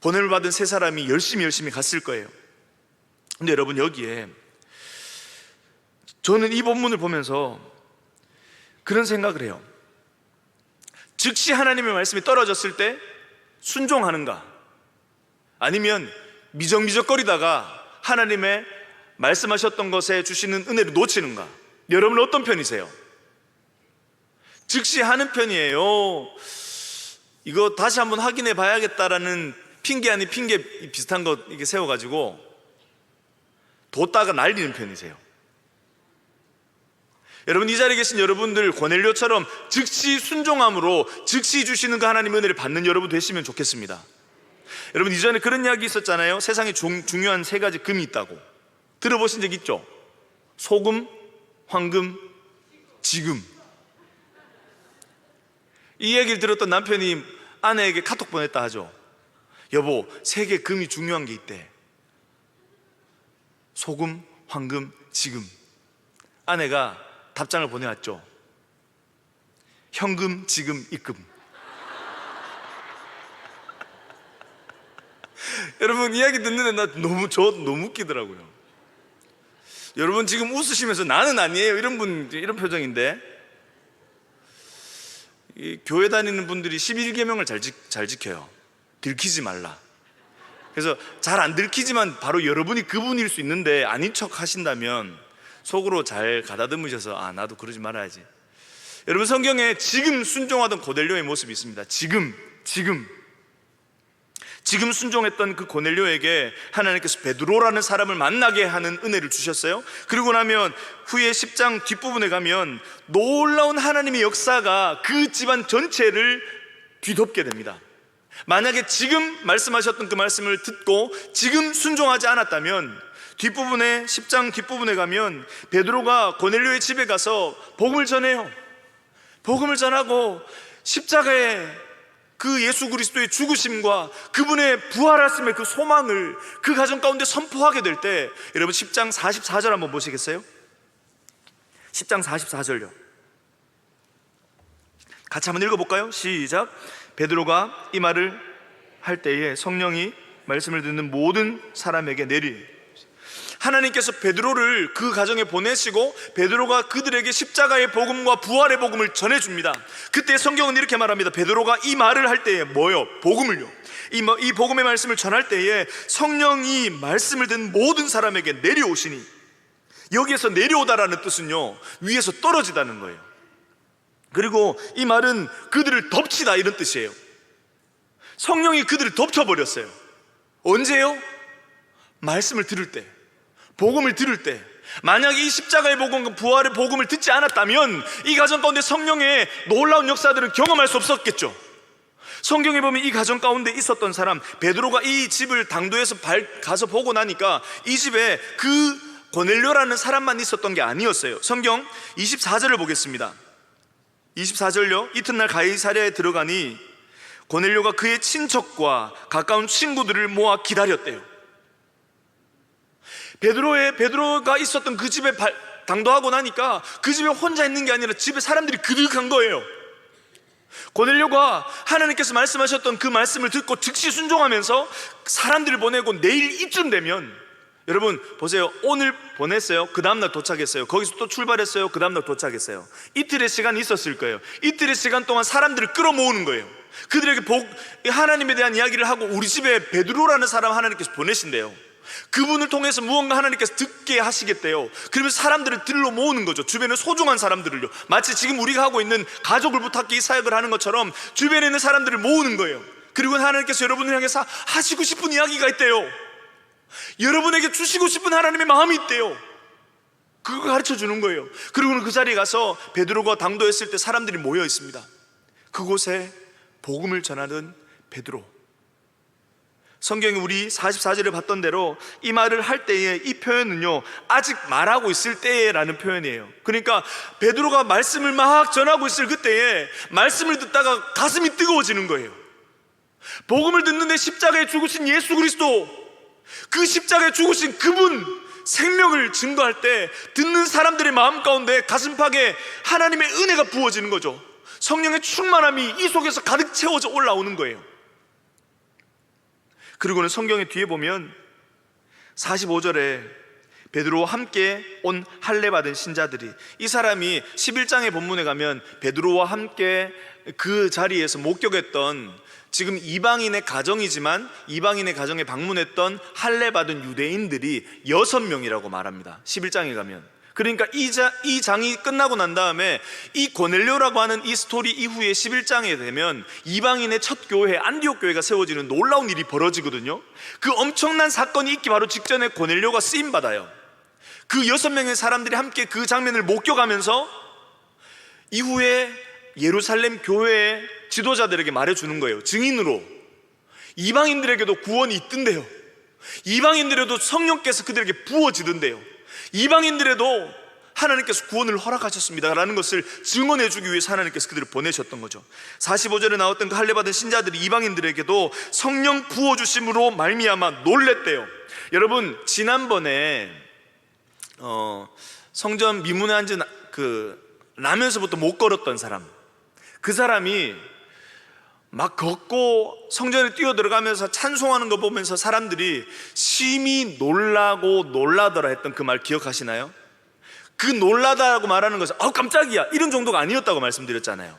보냄을 받은 3사람이 열심히 갔을 거예요. 근데 여러분, 여기에 저는 이 본문을 보면서 그런 생각을 해요. 즉시 하나님의 말씀이 떨어졌을 때 순종하는가, 아니면 미적미적거리다가 하나님의 말씀하셨던 것에 주시는 은혜를 놓치는가? 여러분은 어떤 편이세요? 즉시 하는 편이에요? 이거 다시 한번 확인해 봐야겠다라는 핑계 아닌 핑계 비슷한 거 이렇게 세워가지고 뒀다가 날리는 편이세요? 여러분, 이 자리에 계신 여러분들 고넬료처럼 즉시 순종함으로 즉시 주시는 그 하나님의 은혜를 받는 여러분 되시면 좋겠습니다. 여러분, 이전에 그런 이야기 있었잖아요. 세상에 중요한 세 가지 금이 있다고. 들어보신 적 있죠? 소금, 황금, 지금. 이 얘기를 들었던 남편이 아내에게 카톡 보냈다 하죠. 여보, 세 개 금이 중요한 게 있대. 소금, 황금, 지금. 아내가 답장을 보내왔죠. 현금, 지금, 입금. 여러분, 이야기 듣는데 저 너무 웃기더라고요. 여러분, 지금 웃으시면서 나는 아니에요 이런 분, 이런 표정인데, 이 교회 다니는 분들이 11계명을 잘 지켜요. 들키지 말라. 그래서 잘 안 들키지만 바로 여러분이 그분일 수 있는데 아닌 척 하신다면 속으로 잘 가다듬으셔서 나도 그러지 말아야지. 여러분, 성경에 지금 순종하던 고넬료의 모습이 있습니다. 지금 순종했던 그 고넬료에게 하나님께서 베드로라는 사람을 만나게 하는 은혜를 주셨어요. 그리고 나면 후에 10장 뒷부분에 가면 놀라운 하나님의 역사가 그 집안 전체를 뒤덮게 됩니다. 만약에 지금 말씀하셨던 그 말씀을 듣고 지금 순종하지 않았다면 뒷부분에 10장 뒷부분에 가면 베드로가 고넬료의 집에 가서 복음을 전해요. 복음을 전하고 십자가에 그 예수 그리스도의 죽으심과 그분의 부활하심의 그 소망을 그 가정 가운데 선포하게 될 때, 여러분 10장 44절 한번 보시겠어요? 10장 44절요. 같이 한번 읽어볼까요? 시작. 베드로가 이 말을 할 때에 성령이 말씀을 듣는 모든 사람에게 내리. 하나님께서 베드로를 그 가정에 보내시고 베드로가 그들에게 십자가의 복음과 부활의 복음을 전해줍니다. 그때 성경은 이렇게 말합니다. 베드로가 이 말을 할 때에 뭐요? 복음을요. 이 복음의 말씀을 전할 때에 성령이 말씀을 듣는 모든 사람에게 내려오시니, 여기에서 내려오다라는 뜻은요, 위에서 떨어지다는 거예요. 그리고 이 말은 그들을 덮치다 이런 뜻이에요. 성령이 그들을 덮쳐버렸어요. 언제요? 말씀을 들을 때, 복음을 들을 때. 만약에 이 십자가의 복음, 부활의 복음을 듣지 않았다면 이 가정 가운데 성령의 놀라운 역사들은 경험할 수 없었겠죠. 성경에 보면 이 가정 가운데 있었던 사람, 베드로가 이 집을 당도해서 가서 보고 나니까 이 집에 그 고넬료라는 사람만 있었던 게 아니었어요. 성경 24절을 보겠습니다. 24절요. 이튿날 가이사랴에 들어가니 고넬료가 그의 친척과 가까운 친구들을 모아 기다렸대요. 베드로가 있었던 그 집에 당도하고 나니까 그 집에 혼자 있는 게 아니라 집에 사람들이 그득한 거예요. 고넬료가 하나님께서 말씀하셨던 그 말씀을 듣고 즉시 순종하면서 사람들을 보내고 내일 이쯤 되면, 여러분 보세요. 오늘 보냈어요. 그 다음날 도착했어요. 거기서 또 출발했어요. 그 다음날 도착했어요. 이틀의 시간이 있었을 거예요. 이틀의 시간 동안 사람들을 끌어모으는 거예요. 그들에게 하나님에 대한 이야기를 하고, 우리 집에 베드로라는 사람 하나님께서 보내신대요. 그분을 통해서 무언가 하나님께서 듣게 하시겠대요. 그러면서 사람들을 들러 모으는 거죠. 주변에 소중한 사람들을요. 마치 지금 우리가 하고 있는 가족을 부탁해 이 사역을 하는 것처럼 주변에 있는 사람들을 모으는 거예요. 그리고 하나님께서 여러분을 향해서 하시고 싶은 이야기가 있대요. 여러분에게 주시고 싶은 하나님의 마음이 있대요. 그걸 가르쳐 주는 거예요. 그리고는 그 자리에 가서 베드로가 당도했을 때 사람들이 모여 있습니다. 그곳에 복음을 전하는 베드로. 성경이 우리 44절에 봤던 대로 이 말을 할 때에 이 표현은요, 아직 말하고 있을 때라는 표현이에요. 그러니까 베드로가 말씀을 막 전하고 있을 그때에 말씀을 듣다가 가슴이 뜨거워지는 거예요. 복음을 듣는데 십자가에 죽으신 예수 그리스도, 그 십자가에 죽으신 그분 생명을 증거할 때 듣는 사람들의 마음 가운데 가슴팍에 하나님의 은혜가 부어지는 거죠. 성령의 충만함이 이 속에서 가득 채워져 올라오는 거예요. 그리고는 성경의 뒤에 보면 45절에 베드로와 함께 온 할례 받은 신자들이, 이 사람이 11장의 본문에 가면 베드로와 함께 그 자리에서 목격했던 지금 이방인의 가정이지만 이방인의 가정에 방문했던 할례 받은 유대인들이 6명이라고 말합니다. 11장에 가면. 그러니까 이 장이 끝나고 난 다음에 이 고넬료라고 하는 이 스토리 이후에 11장에 되면 이방인의 첫 교회 안디옥 교회가 세워지는 놀라운 일이 벌어지거든요. 그 엄청난 사건이 있기 바로 직전에 고넬료가 쓰임 받아요. 그 6명의 사람들이 함께 그 장면을 목격하면서 이후에 예루살렘 교회의 지도자들에게 말해주는 거예요. 증인으로 이방인들에게도 구원이 있던데요, 이방인들에도 성령께서 그들에게 부어지던데요, 이방인들에도 하나님께서 구원을 허락하셨습니다 라는 것을 증언해 주기 위해서 하나님께서 그들을 보내셨던 거죠. 45절에 나왔던 그 할례 받은 신자들이 이방인들에게도 성령 부어주심으로 말미암아 놀랬대요. 여러분, 지난번에 성전 미문에 앉은 나면서부터 못 걸었던 사람, 그 사람이 막 걷고 성전에 뛰어 들어가면서 찬송하는 거 보면서 사람들이 심히 놀라고 놀라더라 했던 그 말 기억하시나요? 그 놀라다라고 말하는 것은 아우 깜짝이야 이런 정도가 아니었다고 말씀드렸잖아요.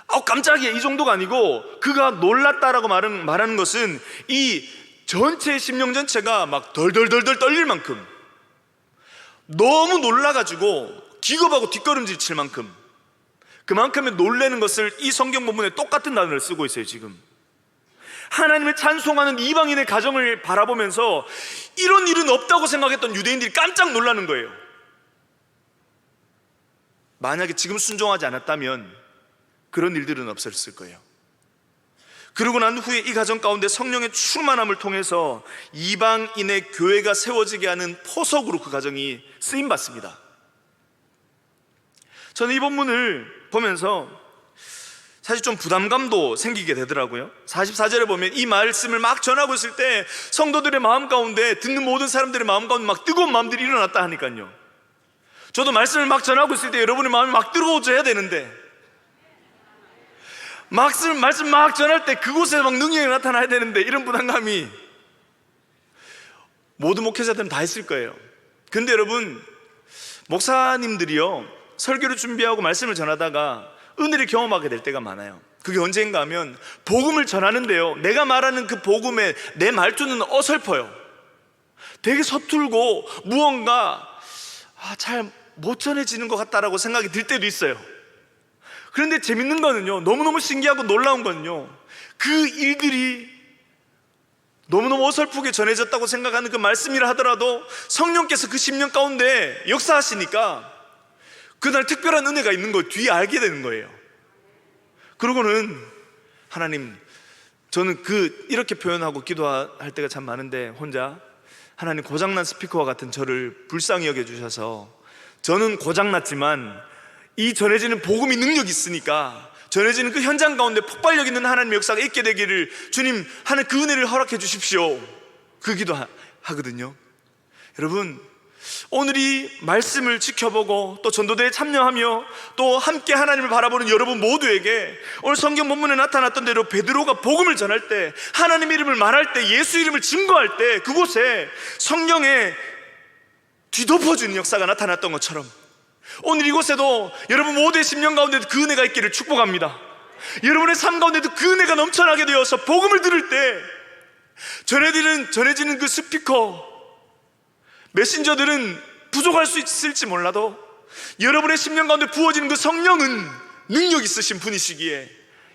아우 깜짝이야 이 정도가 아니고, 그가 놀랐다라고 말하는 것은 이 전체의 심령 전체가 막 덜덜덜덜 떨릴 만큼, 너무 놀라가지고 기겁하고 뒷걸음질 칠 만큼, 그만큼의 놀라는 것을 이 성경 본문에 똑같은 단어를 쓰고 있어요. 지금 하나님을 찬송하는 이방인의 가정을 바라보면서 이런 일은 없다고 생각했던 유대인들이 깜짝 놀라는 거예요. 만약에 지금 순종하지 않았다면 그런 일들은 없었을 거예요. 그러고 난 후에 이 가정 가운데 성령의 충만함을 통해서 이방인의 교회가 세워지게 하는 포석으로 그 가정이 쓰임받습니다. 저는 이 본문을 보면서 사실 좀 부담감도 생기게 되더라고요. 44절에 보면 이 말씀을 막 전하고 있을 때 성도들의 마음 가운데, 듣는 모든 사람들의 마음 가운데 막 뜨거운 마음들이 일어났다 하니까요. 저도 말씀을 막 전하고 있을 때 여러분의 마음이 막 뜨거워져야 되는데, 말씀 막 전할 때 그곳에 막 능력이 나타나야 되는데, 이런 부담감이 모든 목회자들은 다 있을 거예요. 근데 여러분, 목사님들이요 설교를 준비하고 말씀을 전하다가 은혜를 경험하게 될 때가 많아요. 그게 언젠가 하면 복음을 전하는데요, 내가 말하는 그 복음에 내 말투는 어설퍼요. 되게 서툴고 무언가 잘 못 전해지는 것 같다라고 생각이 들 때도 있어요. 그런데 재밌는 거는요, 너무너무 신기하고 놀라운 거는요, 그 일들이 너무너무 어설프게 전해졌다고 생각하는 그 말씀이라 하더라도 성령께서 그 심령 가운데 역사하시니까 그날 특별한 은혜가 있는 걸 뒤에 알게 되는 거예요. 그러고는 하나님, 저는 이렇게 표현하고 기도할 때가 참 많은데, 혼자 하나님, 고장난 스피커와 같은 저를 불쌍히 여겨주셔서, 저는 고장났지만 이 전해지는 복음이 능력이 있으니까 전해지는 그 현장 가운데 폭발력 있는 하나님의 역사가 있게 되기를 주님 하는 그 은혜를 허락해 주십시오, 그 기도 하거든요. 여러분, 오늘 이 말씀을 지켜보고 또 전도대에 참여하며 또 함께 하나님을 바라보는 여러분 모두에게 오늘 성경 본문에 나타났던 대로 베드로가 복음을 전할 때, 하나님의 이름을 말할 때, 예수 이름을 증거할 때 그곳에 성령의 뒤덮어주는 역사가 나타났던 것처럼, 오늘 이곳에도 여러분 모두의 심령 가운데도 그 은혜가 있기를 축복합니다. 여러분의 삶 가운데도 그 은혜가 넘쳐나게 되어서 복음을 들을 때 전해지는 그 스피커, 메신저들은 부족할 수 있을지 몰라도 여러분의 심령 가운데 부어지는 그 성령은 능력 있으신 분이시기에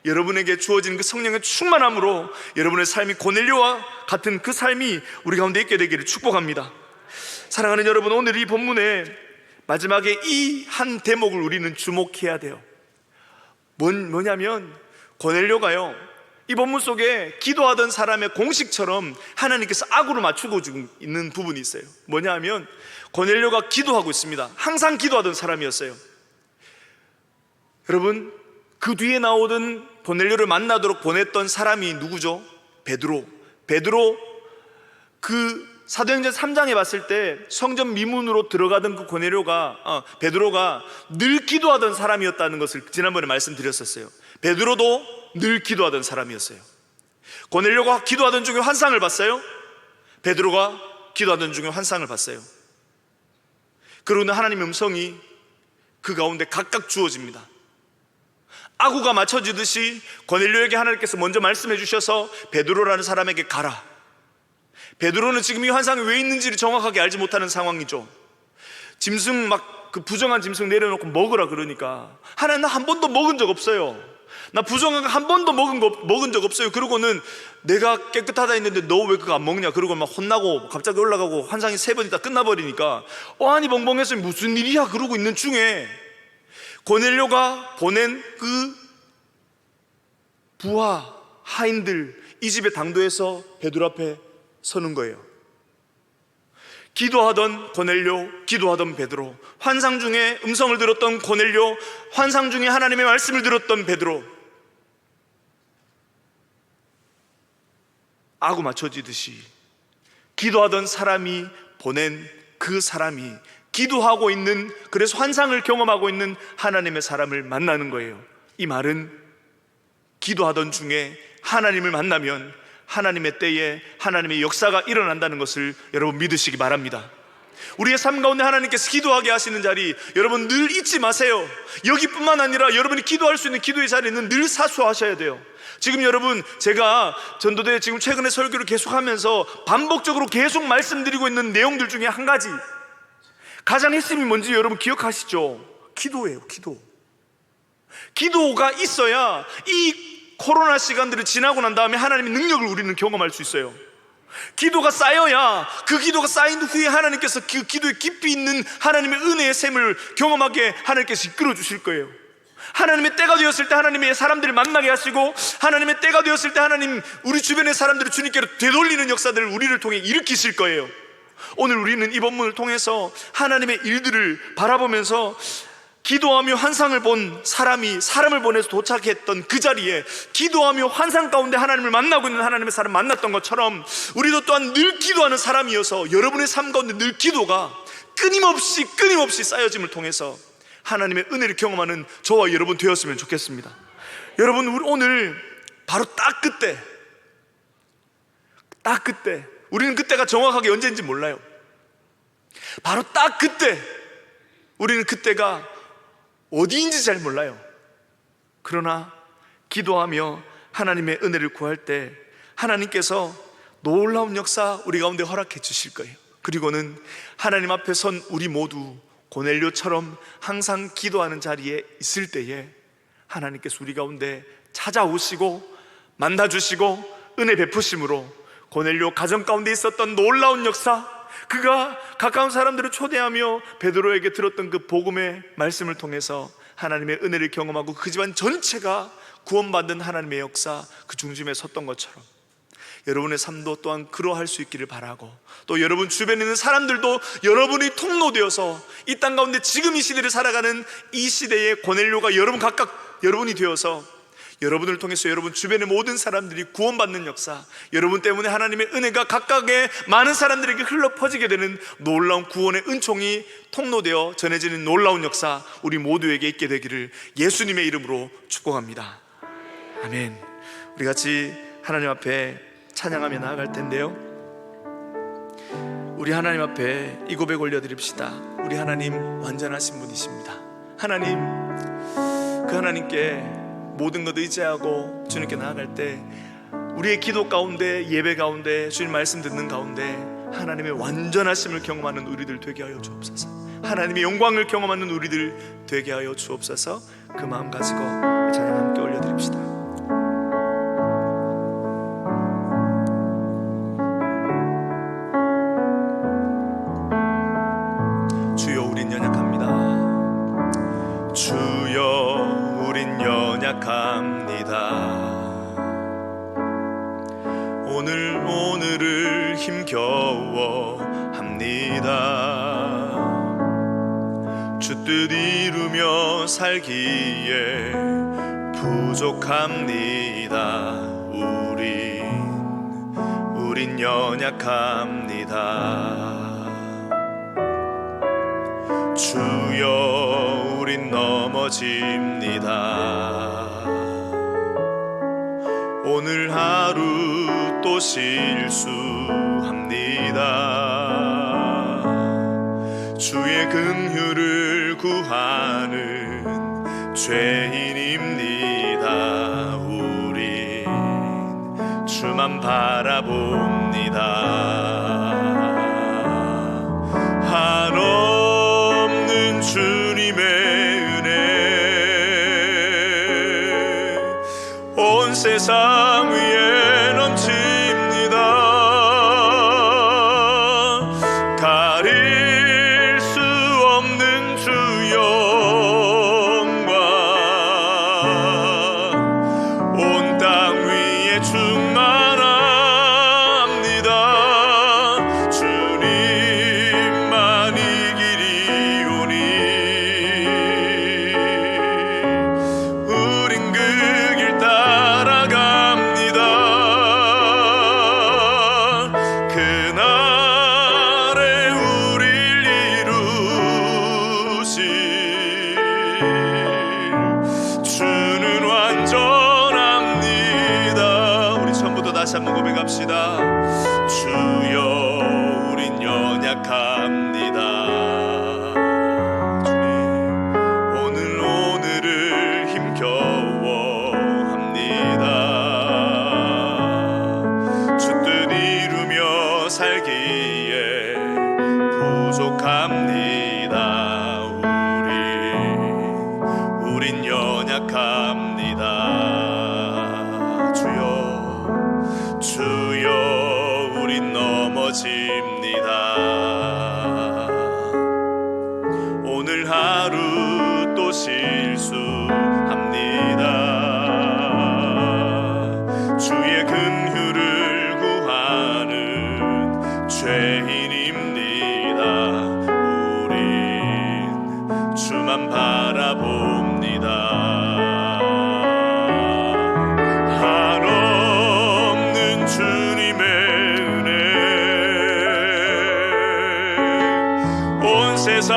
여러분에게 주어지는 그 성령의 충만함으로 여러분의 삶이 고넬료와 같은 그 삶이 우리 가운데 있게 되기를 축복합니다. 사랑하는 여러분, 오늘 이 본문의 마지막에 이 한 대목을 우리는 주목해야 돼요. 뭐냐면 고넬료가요, 이 본문 속에 기도하던 사람의 공식처럼 하나님께서 악으로 맞추고 있는 부분이 있어요. 뭐냐 하면 고넬료가 기도하고 있습니다. 항상 기도하던 사람이었어요. 여러분, 그 뒤에 나오던 고넬료를 만나도록 보냈던 사람이 누구죠? 베드로. 그 사도행전 3장에 봤을 때 성전 미문으로 들어가던 그 베드로가 늘 기도하던 사람이었다는 것을 지난번에 말씀드렸었어요. 베드로도 늘 기도하던 사람이었어요. 고넬료가 기도하던 중에 환상을 봤어요. 베드로가 기도하던 중에 환상을 봤어요. 그러고는 하나님의 음성이 그 가운데 각각 주어집니다. 아구가 맞춰지듯이 고넬료에게 하나님께서 먼저 말씀해 주셔서 베드로라는 사람에게 가라. 베드로는 지금 이 환상이 왜 있는지를 정확하게 알지 못하는 상황이죠. 짐승 그 부정한 짐승 내려놓고 먹으라 그러니까, 하나님 나 한 번도 먹은 적 없어요. 나 부정한 거 한 번도 먹은 적 없어요. 그러고는 내가 깨끗하다 했는데 너 왜 그거 안 먹냐? 그러고 막 혼나고 갑자기 올라가고 환상이 3번 있다 끝나버리니까 아니 벙벙해서 무슨 일이야? 그러고 있는 중에 고넬료가 보낸 그 부하 하인들 이 집의 당도에서 베드로 앞에 서는 거예요. 기도하던 고넬료, 기도하던 베드로, 환상 중에 음성을 들었던 고넬료, 환상 중에 하나님의 말씀을 들었던 베드로. 아구 맞춰지듯이 기도하던 사람이 보낸 그 사람이 기도하고 있는, 그래서 환상을 경험하고 있는 하나님의 사람을 만나는 거예요. 이 말은 기도하던 중에 하나님을 만나면 하나님의 때에 하나님의 역사가 일어난다는 것을 여러분 믿으시기 바랍니다. 우리의 삶 가운데 하나님께서 기도하게 하시는 자리, 여러분 늘 잊지 마세요. 여기뿐만 아니라 여러분이 기도할 수 있는 기도의 자리는 늘 사수하셔야 돼요. 지금 여러분, 제가 전도대 지금 최근에 설교를 계속하면서 반복적으로 계속 말씀드리고 있는 내용들 중에 한 가지, 가장 핵심이 뭔지 여러분 기억하시죠? 기도예요. 기도가 있어야 이 코로나 시간들을 지나고 난 다음에 하나님의 능력을 우리는 경험할 수 있어요. 기도가 쌓여야, 그 기도가 쌓인 후에 하나님께서 그 기도에 깊이 있는 하나님의 은혜의 샘을 경험하게 하나님께서 이끌어 주실 거예요. 하나님의 때가 되었을 때 하나님의 사람들을 만나게 하시고, 하나님의 때가 되었을 때 하나님 우리 주변의 사람들을 주님께로 되돌리는 역사들을 우리를 통해 일으키실 거예요. 오늘 우리는 이 본문을 통해서 하나님의 일들을 바라보면서 기도하며 환상을 본 사람이 사람을 보내서 도착했던 그 자리에 기도하며 환상 가운데 하나님을 만나고 있는 하나님의 사람 만났던 것처럼, 우리도 또한 늘 기도하는 사람이어서 여러분의 삶 가운데 늘 기도가 끊임없이 쌓여짐을 통해서 하나님의 은혜를 경험하는 저와 여러분 되었으면 좋겠습니다. 여러분, 우리 오늘 바로 딱 그때 우리는 그때가 정확하게 언제인지 몰라요. 바로 딱 그때, 우리는 그때가 어디인지 잘 몰라요. 그러나 기도하며 하나님의 은혜를 구할 때 하나님께서 놀라운 역사 우리 가운데 허락해 주실 거예요. 그리고는 하나님 앞에 선 우리 모두 고넬료처럼 항상 기도하는 자리에 있을 때에 하나님께서 우리 가운데 찾아오시고 만나주시고 은혜 베푸심으로 고넬료 가정 가운데 있었던 놀라운 역사, 그가 가까운 사람들을 초대하며 베드로에게 들었던 그 복음의 말씀을 통해서 하나님의 은혜를 경험하고 그 집안 전체가 구원받는 하나님의 역사 그 중심에 섰던 것처럼 여러분의 삶도 또한 그러할 수 있기를 바라고, 또 여러분 주변에 있는 사람들도 여러분이 통로되어서 이 땅 가운데 지금 이 시대를 살아가는 이 시대의 고넬료가 여러분 각각 여러분이 되어서 여러분을 통해서 여러분 주변의 모든 사람들이 구원받는 역사, 여러분 때문에 하나님의 은혜가 각각의 많은 사람들에게 흘러 퍼지게 되는 놀라운 구원의 은총이 통로되어 전해지는 놀라운 역사 우리 모두에게 있게 되기를 예수님의 이름으로 축복합니다. 아멘. 우리 같이 하나님 앞에 찬양하며 나아갈 텐데요, 우리 하나님 앞에 이 고백 올려드립시다. 우리 하나님 완전하신 분이십니다. 하나님, 그 하나님께 모든 것 의지하고 주님께 나아갈 때 우리의 기도 가운데, 예배 가운데, 주님 말씀 듣는 가운데 하나님의 완전하심을 경험하는 우리들 되게 하여 주옵소서. 하나님의 영광을 경험하는 우리들 되게 하여 주옵소서. 그 마음 가지고 찬양 함께 올려드립시다. 주여 우린 연약합니다. 주여 우린 연약합니다. 오늘을 힘겨워 합니다. 주 뜻 이루며 살기에 부족합니다. 우린 연약합니다. 주여 우린 넘어집니다. 오늘 하루 또 실수합니다. 주의 긍휼을 구하는 죄인입니다. 주만 바라봅니다. 한없는 주님의 은혜 온 세상 위에 넘칩니다. 가릴 수 없는 주 영광 온 땅 위에 충만합니다. 주님만 이기리오니 우린 그 길 따라갑니다. 그날에 우릴 이루실 주는 완전합니다. 우리 처음부터 다시 한번 고백합시다. 주여 우린 연약합니다. 주님 오늘을 힘겨워합니다. 주 뜻 이루며 살기에 부족합니다. 우린 연약합니다. 주여 우린 넘어집니다. 오늘 하루 또 실수합니다. 주의 긍휼을 구하는 죄인입니다. 우린 주만 바라봅니다. 한없는 주님의 은혜 온 세상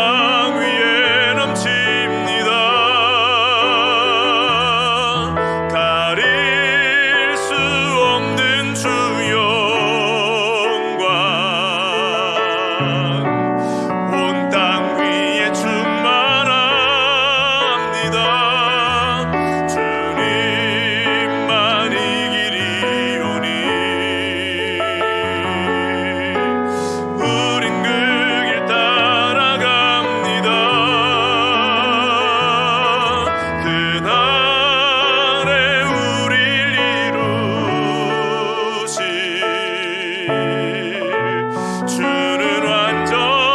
위에 넘칩니다. 가릴 수 없는 주 영광 온 땅 위에 충만합니다. 주님만 이기리오니 우린 그 길 따라갑니다. 그날에 우릴 이루실 주는 완전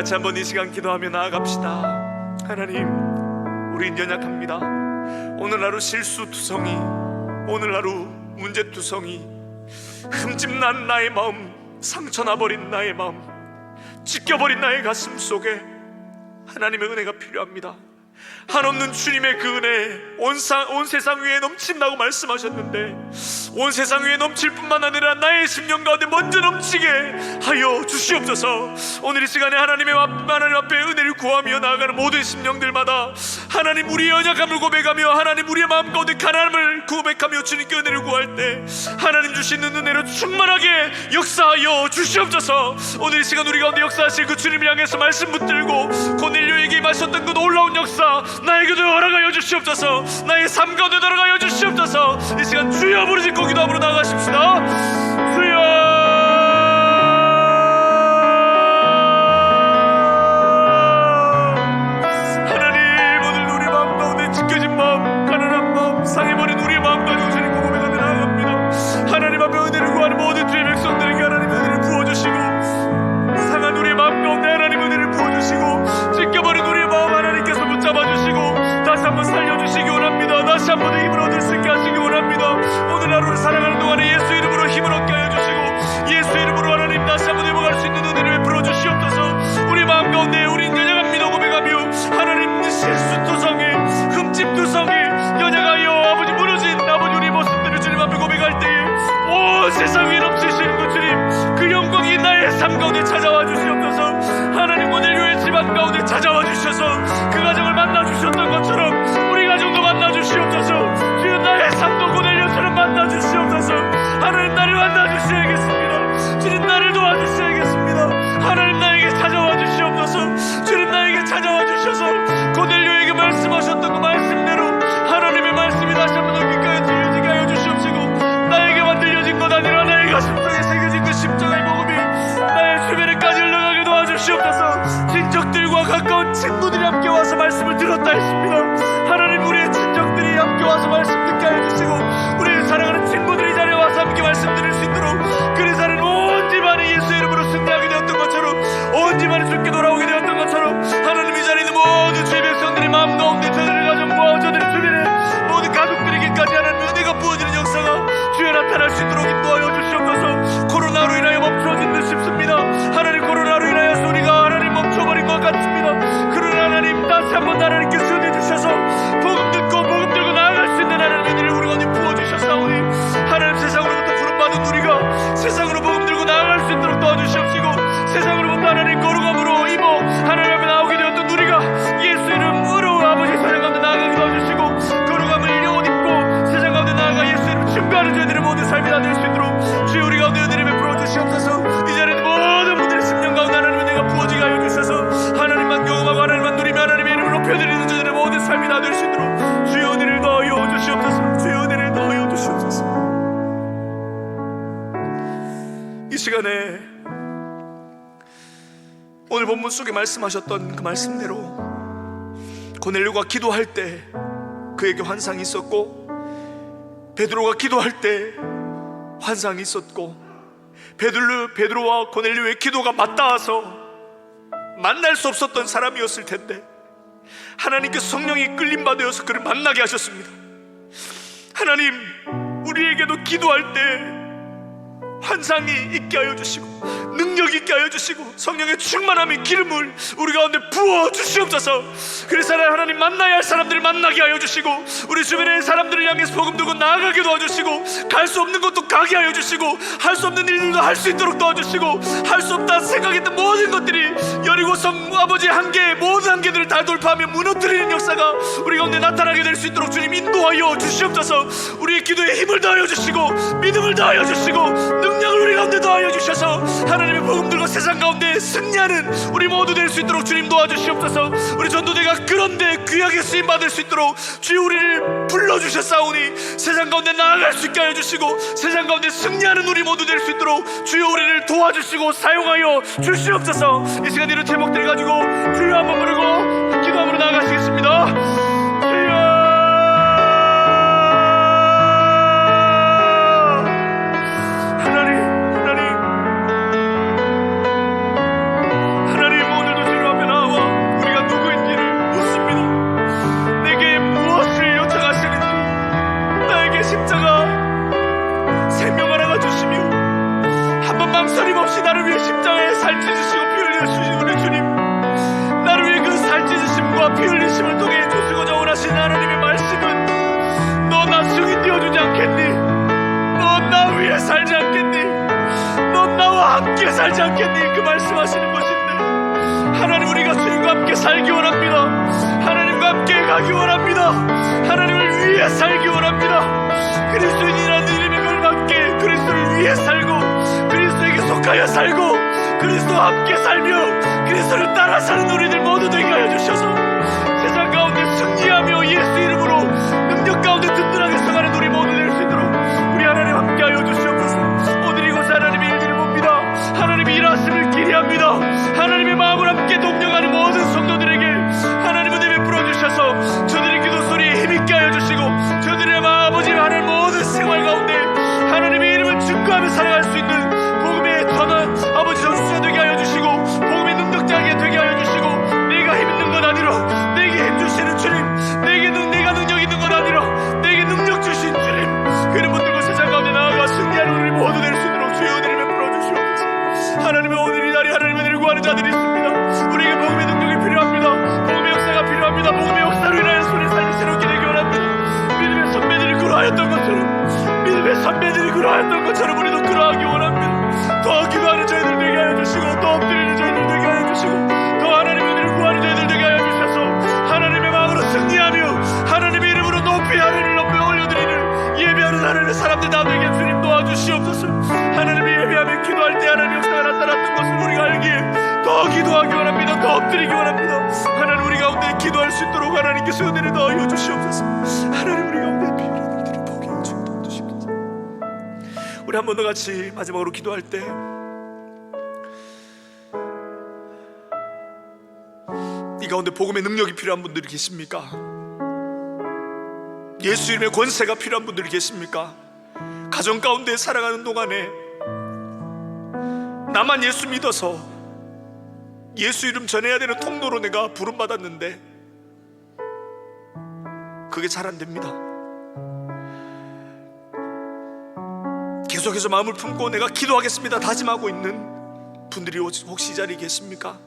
같이 한번 이 시간 기도하며 나아갑시다. 하나님, 우린 연약합니다. 오늘 하루 실수투성이, 오늘 하루 문제투성이, 흠집난 나의 마음, 상처나버린 나의 마음, 찢겨버린 나의 가슴 속에 하나님의 은혜가 필요합니다. 한없는 주님의 그 은혜 온 세상 위에 넘친다고 말씀하셨는데, 온 세상 위에 넘칠 뿐만 아니라 나의 심령 가운데 먼저 넘치게 하여 주시옵소서. 오늘 이 시간에 하나님 앞에 은혜를 구하며 나아가는 모든 심령들마다 하나님, 우리의 연약함을 고백하며 하나님, 우리의 마음 가운데 가난함을 고백하며 주님께 은혜를 구할 때 하나님 주시는 은혜로 충만하게 역사하여 주시옵소서. 오늘 이 시간 우리 가운데 역사하실 그 주님을 향해서 말씀 붙들고 고넬료에게 임하셨던 그 놀라운 역사 나에게도 허락하여 주시옵소서. 나의 삶 가운데 허락하여 주시옵소서. 이 시간 주여 부르짖고 기도함으로 나아가십시다. 주여, 하나님, 오늘 우리 마음 가운데 찢겨진 마음, 가난한 마음, 상해버린 우리의 마음 가지고 주님께 고백하며 나아갑니다. 하나님 앞에 은혜를 구하는 모든 주의 백성들에게 하나님 은혜를 부어주시고, 상한 우리의 마음 가운데 하나님 은혜를 부어주시고, 찢겨버린 우리의 마음 하나님께서 붙잡아주시고 다시 한번 살려주시기 원합니다. 다시 한번 힘을 얻을 수 있게 하시기 원합니다. 오늘 하루를 살아가는 동안에 예수 이름으로 힘을 얻게 하여 주시고, 예수 이름으로 하나님 다시 한번 회복할 수 있는 은혜를 베풀어 주시옵소서. 우리 마음 가운데 우린 연약합니다 고백하며 하나님, 실수투성이, 흠집투성이 연약하여 아버지 무너진 아버지 우리 모습들을 주님 앞에 고백할 때에 온 세상 위에 넘치시는 그 주님, 그 영광이 나의 삶 가운데 찾아와 주시옵소서. 하나님, 오늘 집안 가운데 찾아와 주셔서 그 가정을 만나 주셨던 것처럼 우리 가정도 만나 주시옵소서. 주여, 나의 삶도 고넬료처럼 만나 주시옵소서. 하나님, 나를 만나 주셔야겠습니다. 주님, 나를 도와주셔야겠습니다. 하나님, 나에게 찾아와 주시옵소서. 주님, 나에게 찾아와 주셔서 고넬료에게 말씀하셨던 그 말씀대로 하나님의 말씀이 다시 한번 여기까지 들려지게 하여 주시옵시고, 나에게만 들려진 것 아니라 나의 가슴속에 새겨진 그 십자가의 복음이 나의 주변에까지 흘러가게 도와주시옵소서. 친척들과 가까운 친구들이 함께 와서 말씀을 들었다 했습니다. 하나님, 우리의 친척들이 함께 와서 말씀 듣게 하여 주시고, 우리의 사랑하는 친구들이 이 자리에 와서 함께 말씀 들을 수 있도록, 그리스도는 온 집안이 예수 이름으로 승리하게 되었던 것처럼, 온 집안이 주께 돌아오게 되었던 것처럼, 하나님, 이 자리에 있는 모든 주의 백성들의 마음 가운데 저들의 가정과 저들의 주변에 모든 가족들에게까지 하나님 은혜가 부어지는 역사가 주여 나타날 수 있도록 인도하여 주시옵소서. 코로나로 인하여 멈춰진 듯 싶습니다. 하나님, 코로나로 인하여서 우리가 하나님 멈춰버린 것 같습니다. 그러나 하나님, 다시 한번 하나님께 쓰여 주셔서 복음 듣고 복음 들고 나아갈 수 있는 하나님의 은혜를 우리 가운데 부어주셨사오니, 하나님, 세상으로부터 부름받은 우리가 세상으로 복음 들고 나아갈 수 있도록 도와주시옵시고, 세상으로부터 하나님 거룩함으로 입어 하나님 앞에 나오게 되었던 우리가 예수 이름으로 아버지 세상 가운데 나아가게 도와주시고, 거룩함을 옷 입고 세상 가운데 나아가 예수 이름 증거하는 저희들의 모든 삶이 다 될 수 있도록 주여 우리 가운데 은혜를 베풀어 주시옵소서. 이 자리에 모든 분들의 심령 가운데 하나님의 은혜가 부어지게 하여 주셔서 하나님만 경험하고 하나님만 누리며 하나님의 이름을 높여드리는 저들의 모든 삶이 다 될 수 있도록 주여 은혜를 더하여 주시옵소서. 주여 은혜를 더하여 주시옵소서. 이 시간에 오늘 본문 속에 말씀하셨던 그 말씀대로 고넬료가 기도할 때 그에게 환상이 있었고, 베드로가 기도할 때 환상이 있었고, 베드로와 고넬료의 기도가 맞닿아서 만날 수 없었던 사람이었을 텐데 하나님께서 성령이 끌림바 되어서 그를 만나게 하셨습니다. 하나님, 우리에게도 기도할 때 환상이 있게 하여 주시고 능력 있게 하여 주시고 성령의 충만함의 기름을 우리 가운데 부어 주시옵소서. 그래서 하나님, 만나야 할 사람들을 만나게 하여 주시고, 우리 주변의 사람들을 향해서 복음 들고 나아가게 도와주시고, 갈 수 없는 것도 가게 하여 주시고, 할 수 없는 일들도 할 수 있도록 도와주시고, 할 수 없다 생각했던 모든 것들이 여리고성 아버지의 한계, 모든 한계들을 다 돌파하며 무너뜨리는 역사가 우리 가운데 나타나게 될 수 있도록 주님 인도하여 주시옵소서. 우리의 기도에 힘을 더하여 주시고 믿음을 더하여 주시고 능력을 우리 가운데 더하여 주셔서 하나님의 복음 들고 세상 가운데 승리하는 우리 모두 될 수 있도록 주님 도와주시옵소서. 우리 전도대가 그런데 귀하게 쓰임받을 수 있도록 주여 우리를 불러주셨사오니 세상 가운데 나아갈 수 있게 하여 주시고, 세상 가운데 승리하는 우리 모두 될 수 있도록 주여 우리를 도와주시고 사용하여 주시옵소서. 이 시간 이런 제목들을 가지고 주여 한번 부르고 기도함으로 나아가시겠습니다. 주여, 하나님 오늘도 주님 땀과 피 흘리심을 통해 주시고자 원하신 하나님의 말씀은 너 나 승인 되어주지 않겠니? 너 나 위에 살지 않겠니? 너 나와 함께 살지 않겠니? 그 말씀하시는 것인데, 하나님, 우리가 주님과 함께 살기 원합니다. 하나님과 함께 가기 원합니다. 하나님을 위해 살기 원합니다. 그리스도인이라는 이름에 걸맞게 그리스도를 위해 살고, 그리스도에게 속하여 살고, 그리스도와 함께 살며 그리스도를 따라 사는 우리들 모두 되게 하여 주셔서 세상 가운데 승리하며 예수 이름으로 능력 가운데 든든하게 서가는 우리 모두 될 수 있도록 우리 하나님 함께 하여 주시옵소서. 오늘 이곳에 하나님의 일들을 봅니다. 하나님이 일하심을 기리합니다. 하나님의 마음을 함께 동력하는 모든 성도들에게 하나님 은혜 베풀어 주셔서 저들의 기도 소리에 힘있게 하여 주시고, 저들의 아버지 하나님 모든 생활 가운데 하나님의 이름을 증거하며 살아갈 수 있는 복음의 전원 아버지 전수자 되게 하여 주시고, 복음의 능력자게 되게 하여 주시고, 내가 힘 있는 것 아니라 내게 힘 주시는 주님, 내가 능력 있는 것 아니라 내게 능력 주신 주님, 그 이름 붙들고 세상 가운데 나아가 승리하는 우리 모두 될 수 있도록 주의 은혜를 베풀어 주시옵소서. 하나님의 오늘 이 자리 하나님의 은혜를 구하는 자들이 있습니다. 우리에게 복음의 능력이 필요합니다. 복음의 역사가 필요합니다. 복음의 역사로 인하여 손에 살리시는 길을 원합니다. 믿음의 선배들이 그러하였던 것처럼, 믿음의 선배들이 그러하였던 것처럼 우리도 그러하기 원합니다. 더 기도하는 저희들 되게 하여 주시고, 더 엎드리는 저희들 되게 하여 주시고, 더 하나님의 은혜를 구하는 저희들 되게 하여 주셔서 하나님의 마음으로 승리하며 하나님의 이름으로 높이 하나님을 높이 올려드리는 예배하는 하나님의 사람들 다 되게 주님 도와주시옵소서. 하나님의 예배하며 기도할 때 하나님의 역사가 나타났던 것을 우리가 알기에 더 기도하기 원합니다. 더 엎드리기 원합니다. 하나님, 우리 가운데 기도할 수 있도록 하나님께서 은혜를 더하여 주시옵소서. 하나님, 우리 가운데 필요한 일들을 보게 하여 주옵소서. 우리 한 번 더 같이 마지막으로 기도할 때 이 가운데 복음의 능력이 필요한 분들이 계십니까? 예수 이름의 권세가 필요한 분들이 계십니까? 가정 가운데 살아가는 동안에 나만 예수 믿어서 예수 이름 전해야 되는 통로로 내가 부름받았는데 그게 잘 안 됩니다. 계속해서 마음을 품고 내가 기도하겠습니다 다짐하고 있는 분들이 혹시 이 자리에 계십니까?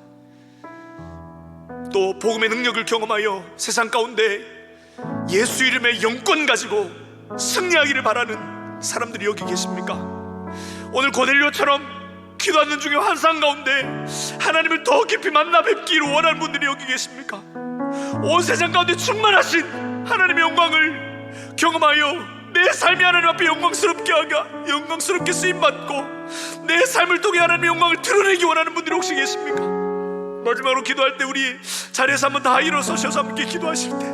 또 복음의 능력을 경험하여 세상 가운데 예수 이름의 영권 가지고 승리하기를 바라는 사람들이 여기 계십니까? 오늘 고넬료처럼 기도하는 중에 환상 가운데 하나님을 더 깊이 만나 뵙기를 원하는 분들이 여기 계십니까? 온 세상 가운데 충만하신 하나님의 영광을 경험하여 내 삶이 하나님 앞에 영광스럽게 쓰임받고 내 삶을 통해 하나님의 영광을 드러내기 원하는 분들이 혹시 계십니까? 마지막으로 기도할 때 우리 자리에서 한번 다 일어서셔서 함께 기도하실 때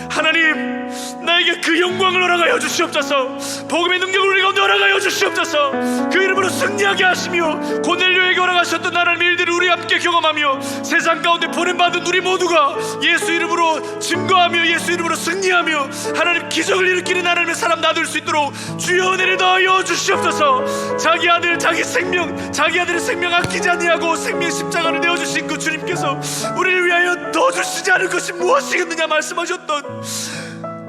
하나님, 나에게 그 영광을 허락하여 주시옵소서. 복음의 능력을 우리 가운데 허락하여 주시옵소서. 그 이름으로 승리하게 하시며 고넬료에게 허락하셨던 하나님의 일들을 우리 함께 경험하며 세상 가운데 보냄받은 우리 모두가 예수 이름으로 증거하며 예수 이름으로 승리하며 하나님 기적을 일으키는 하나님의 사람 나 될 수 있도록 주여 은혜를 더하여 주시옵소서. 자기 아들 자기 아들의 생명 아끼지 아니하고 생명 십자가를 내어주신 그 주님께서 우리를 위하여 더 주시지 않을 것이 무엇이겠느냐 말씀하셨던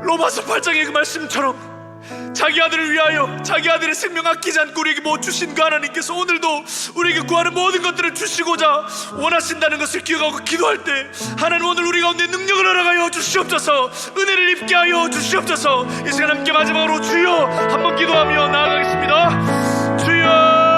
로마서 8장의 그 말씀처럼 자기 아들을 위하여 자기 아들의 생명 아끼지 않고 우리에게 뭐 주신 그 하나님께서 오늘도 우리에게 구하는 모든 것들을 주시고자 원하신다는 것을 기억하고 기도할 때 하나님, 오늘 우리 가운데 능력을 허락하여 주시옵소서. 은혜를 입게 하여 주시옵소서. 이 시간 함께 마지막으로 주여 한번 기도하며 나아가겠습니다. 주여,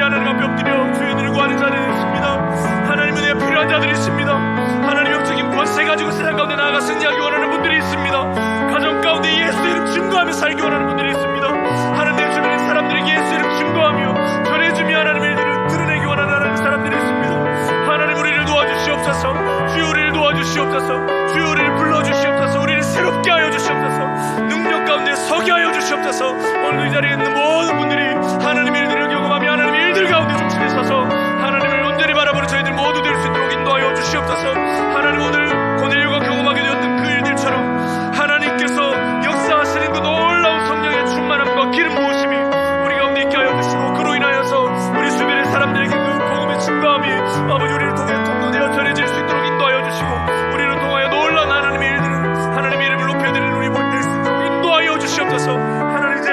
하나님 앞에 엎드려 주의 은혜를 구하는 자들이 있습니다. 하나님 은혜가 필요한 자들이 있습니다. 하나님 영적인 권세 가지고 세상 가운데 나아가 승리하기 원하는 분들이 있습니다. 가정 가운데 예수 이름 증거하며 살기 원하는 분들이 있습니다. 하나님 내 주변의 사람들에게 예수 이름 증거하며 전해주며 하나님의 일들을 드러내기 원하는 하나님 사람들이 있습니다. 하나님, 우리를 도와주시옵소서. 주여 우리를 도와주시옵소서. 주여 우리를 불러주시옵소서. 우리를 새롭게 하여 주시옵소서. 능력 가운데 서게 하여 주시옵소서. 오늘 이 자리에 있는 모든 분들이 하나님의 일들을 경험하며 하나님의 일들 가운데 중심에 서서 하나님을 온전히 바라보는 저희들 모두 될 수 있도록 인도하여 주시옵소서. 하나님, 오늘 고넬료가 경험하게 되었던 그 일들처럼 하나님께서 역사 주시옵소서. 하나님 이제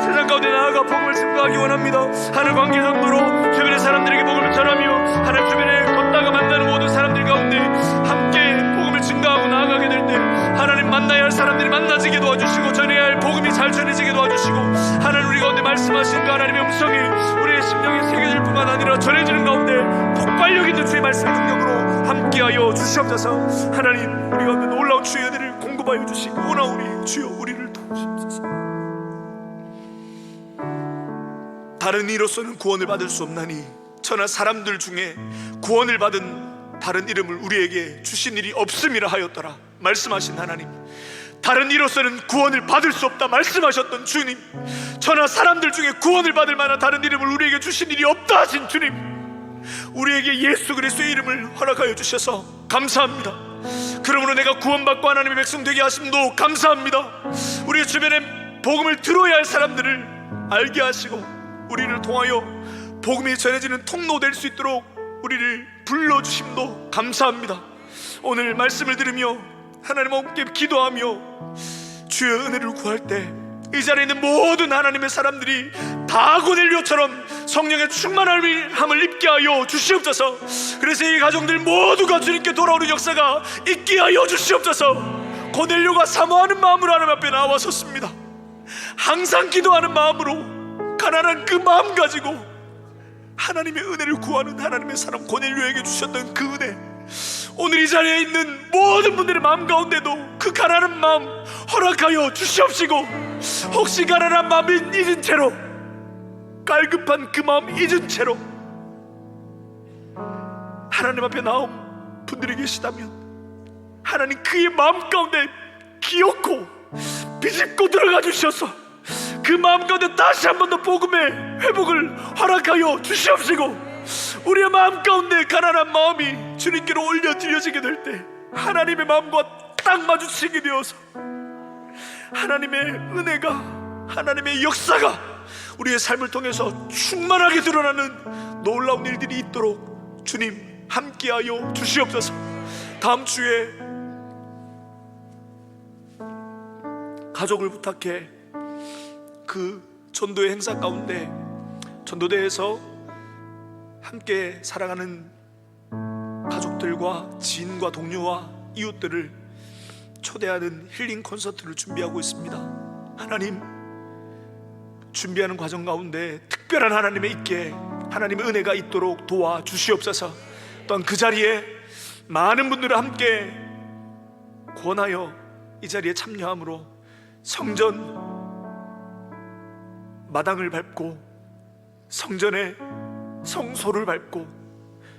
세상 가운데 나아가 복음을 증거하기 원합니다. 하늘 관계 정도로 주변의 사람들에게 복음을 전하며 하늘 주변에 걷다가 만나는 모든 사람들 가운데 함께 복음을 증거하고 나아가게 될 때 하나님 만나야 할 사람들이 만나지게 도와주시고 전해야 할 복음이 잘 전해지게 도와주시고 하나님 우리 가운데 말씀하신 그 하나님의 음성이 우리의 심령에 새겨질 뿐만 아니라 전해지는 가운데 폭발력 있는 주의 말씀의 능력으로 함께하여 주시옵소서. 하나님 우리 가운데 놀라운 주의 은혜를 공급하여 주시고 원하오니 주여 우리를 도우시옵소서. 다른 이로서는 구원을 받을 수 없나니 저나 사람들 중에 구원을 받은 다른 이름을 우리에게 주신 일이 없음이라 하였더라 말씀하신 하나님, 다른 이로서는 구원을 받을 수 없다 말씀하셨던 주님, 저나 사람들 중에 구원을 받을 만한 다른 이름을 우리에게 주신 일이 없다 하신 주님, 우리에게 예수 그리스도의 이름을 허락하여 주셔서 감사합니다. 그러므로 내가 구원받고 하나님의 백성 되게 하심도 감사합니다. 우리 주변에 복음을 들어야 할 사람들을 알게 하시고 우리를 통하여 복음이 전해지는 통로 될 수 있도록 우리를 불러주심도 감사합니다. 오늘 말씀을 들으며 하나님 함께 기도하며 주의 은혜를 구할 때 이 자리에 있는 모든 하나님의 사람들이 다 고넬료처럼 성령의 충만함을 입게 하여 주시옵소서. 그래서 이 가정들 모두가 주님께 돌아오는 역사가 있게 하여 주시옵소서. 고넬료가 사모하는 마음으로 하나님 앞에 나와섰습니다. 항상 기도하는 마음으로 가난한 그 마음 가지고 하나님의 은혜를 구하는 하나님의 사람 고넬료에게 주셨던 그 은혜, 오늘 이 자리에 있는 모든 분들의 마음 가운데도 그 가난한 마음 허락하여 주시옵시고, 혹시 가난한 마음이 잊은 채로, 깔급한 그 마음 잊은 채로 하나님 앞에 나온 분들이 계시다면 하나님 그의 마음 가운데 기어코 비집고 들어가 주셔서 그 마음 가운데 다시 한 번 더 복음의 회복을 허락하여 주시옵시고, 우리의 마음 가운데 가난한 마음이 주님께로 올려드려지게 될 때 하나님의 마음과 딱 마주치게 되어서 하나님의 은혜가, 하나님의 역사가 우리의 삶을 통해서 충만하게 드러나는 놀라운 일들이 있도록 주님 함께하여 주시옵소서. 다음 주에 가족을 부탁해 그 전도의 행사 가운데 전도대에서 함께 사랑하는 가족들과 지인과 동료와 이웃들을 초대하는 힐링 콘서트를 준비하고 있습니다. 하나님, 준비하는 과정 가운데 특별한 하나님의 있게 하나님의 은혜가 있도록 도와주시옵소서. 또한 그 자리에 많은 분들을 함께 권하여 이 자리에 참여함으로 성전 마당을 밟고 성전의 성소를 밟고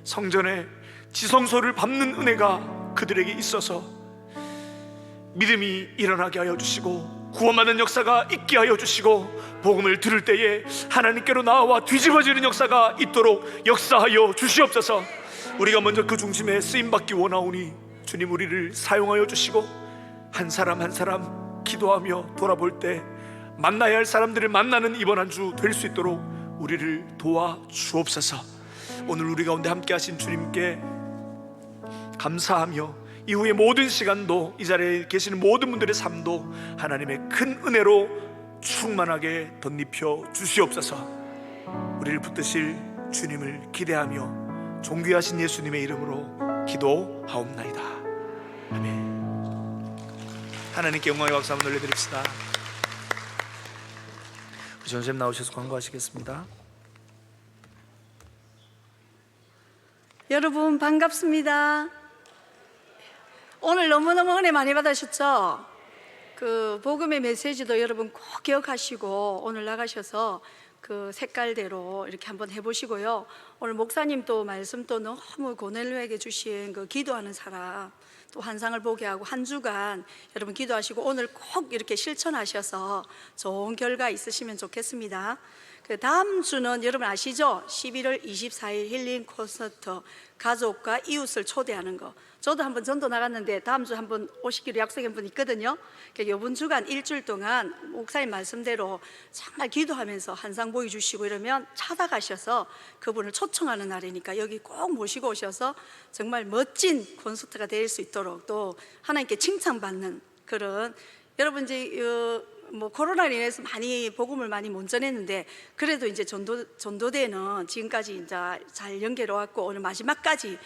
성전의 지성소를 밟는 은혜가 그들에게 있어서 믿음이 일어나게 하여 주시고 구원받는 역사가 있게 하여 주시고 복음을 들을 때에 하나님께로 나와 뒤집어지는 역사가 있도록 역사하여 주시옵소서. 우리가 먼저 그 중심에 쓰임받기 원하오니 주님 우리를 사용하여 주시고 한 사람 한 사람 기도하며 돌아볼 때 만나야 할 사람들을 만나는 이번 한 주 될 수 있도록 우리를 도와주옵소서. 오늘 우리 가운데 함께 하신 주님께 감사하며 이후의 모든 시간도 이 자리에 계시는 모든 분들의 삶도 하나님의 큰 은혜로 충만하게 덧입혀 주시옵소서. 우리를 붙드실 주님을 기대하며 존귀하신 예수님의 이름으로 기도하옵나이다. 아멘. 하나님께 영광의 박수 한번 올려드립시다. 우리 전쌤 나오셔서 광고하시겠습니다. 여러분 반갑습니다. 오늘 너무너무 은혜 많이 받으셨죠? 그 복음의 메시지도 여러분 꼭 기억하시고 오늘 나가셔서 그 색깔대로 이렇게 한번 해보시고요. 오늘 목사님도 말씀도 너무 고넬료에게 주신 그 기도하는 사람 또 환상을 보게 하고 한 주간 여러분 기도하시고 오늘 꼭 이렇게 실천하셔서 좋은 결과 있으시면 좋겠습니다. 그 다음 주는 여러분 아시죠? 11월 24일 힐링 콘서트 가족과 이웃을 초대하는 거. 저도 한번 전도 나갔는데 다음 주 한번 오시기로 약속한 분 있거든요. 이번 주간 일주일 동안 목사님 말씀대로 정말 기도하면서 환상 보여주시고 이러면 찾아가셔서 그분을 초청하는 날이니까 여기 꼭 모시고 오셔서 정말 멋진 콘서트가 될 수 있도록 또 하나님께 칭찬받는 그런, 여러분 이제 뭐 코로나로 인해서 많이 복음을 많이 못 전했는데 그래도 이제 전도대는 지금까지 이제 잘 연결해 왔고 오늘 마지막까지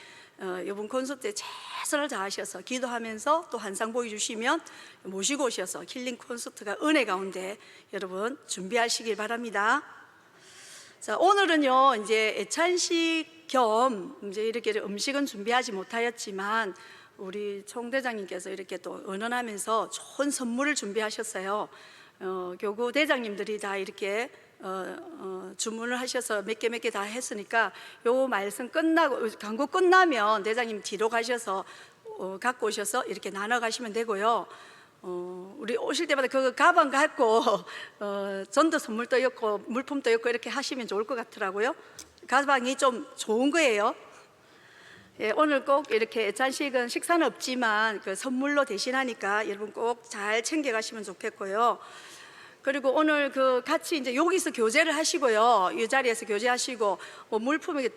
이번 콘서트에 최선을 다하셔서 기도하면서 또 환상 보여주시면 모시고 오셔서 힐링 콘서트가 은혜 가운데 여러분 준비하시길 바랍니다. 자, 오늘은요 이제 애찬식 겸 이제 이렇게 음식은 준비하지 못하였지만 우리 총대장님께서 이렇게 또 언언하면서 좋은 선물을 준비하셨어요. 교구 대장님들이 다 이렇게 주문을 하셔서 몇 개 다 했으니까 요 말씀 끝나고 광고 끝나면 대장님 뒤로 가셔서 갖고 오셔서 이렇게 나눠 가시면 되고요. 우리 오실 때마다 그 가방 갖고 전도 선물도 있고 물품도 있고 이렇게 하시면 좋을 것 같더라고요. 가방이 좀 좋은 거예요. 예, 오늘 꼭 이렇게 애찬식은 식사는 없지만 그 선물로 대신하니까 여러분 꼭 잘 챙겨 가시면 좋겠고요. 그리고 오늘 그 같이 이제 여기서 교제를 하시고요. 이 자리에서 교제하시고 뭐 물품을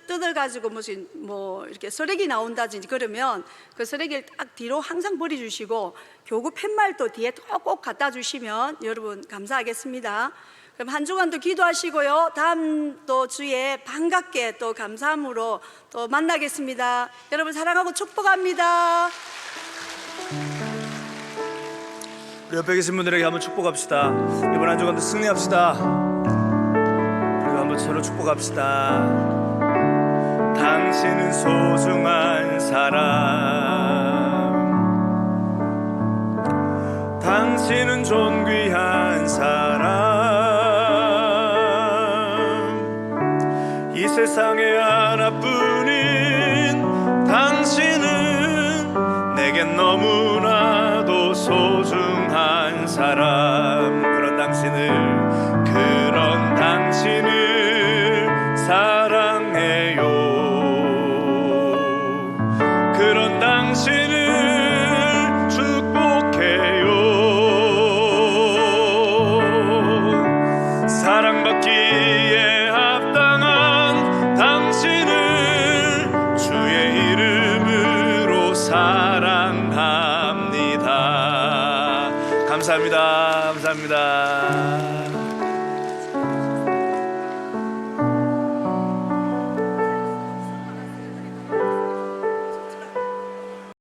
뜯어가지고 무슨 뭐 이렇게 쓰레기 나온다든지 그러면 그 쓰레기를 딱 뒤로 항상 버려주시고 교구 팻말도 뒤에 꼭 갖다 주시면 여러분 감사하겠습니다. 그럼 한 주간도 기도하시고요. 다음 또 주에 반갑게 또 감사함으로 또 만나겠습니다. 여러분 사랑하고 축복합니다. 우리 옆에 계신 분들에게 한번 축복합시다. 이번 한 주간도 승리합시다. 그리고 한번 서로 축복합시다. 당신은 소중한 사람, 당신은 존귀한 사람, 이 세상에 하나뿐인 당신은 내겐 너무나도 소중한 사람. 그런 당신을 사랑해요. 그런 당신을 축복해요. 사랑받기에 합당한 당신을 주의 이름으로 사랑합니다. 감사합니다. 감사합니다.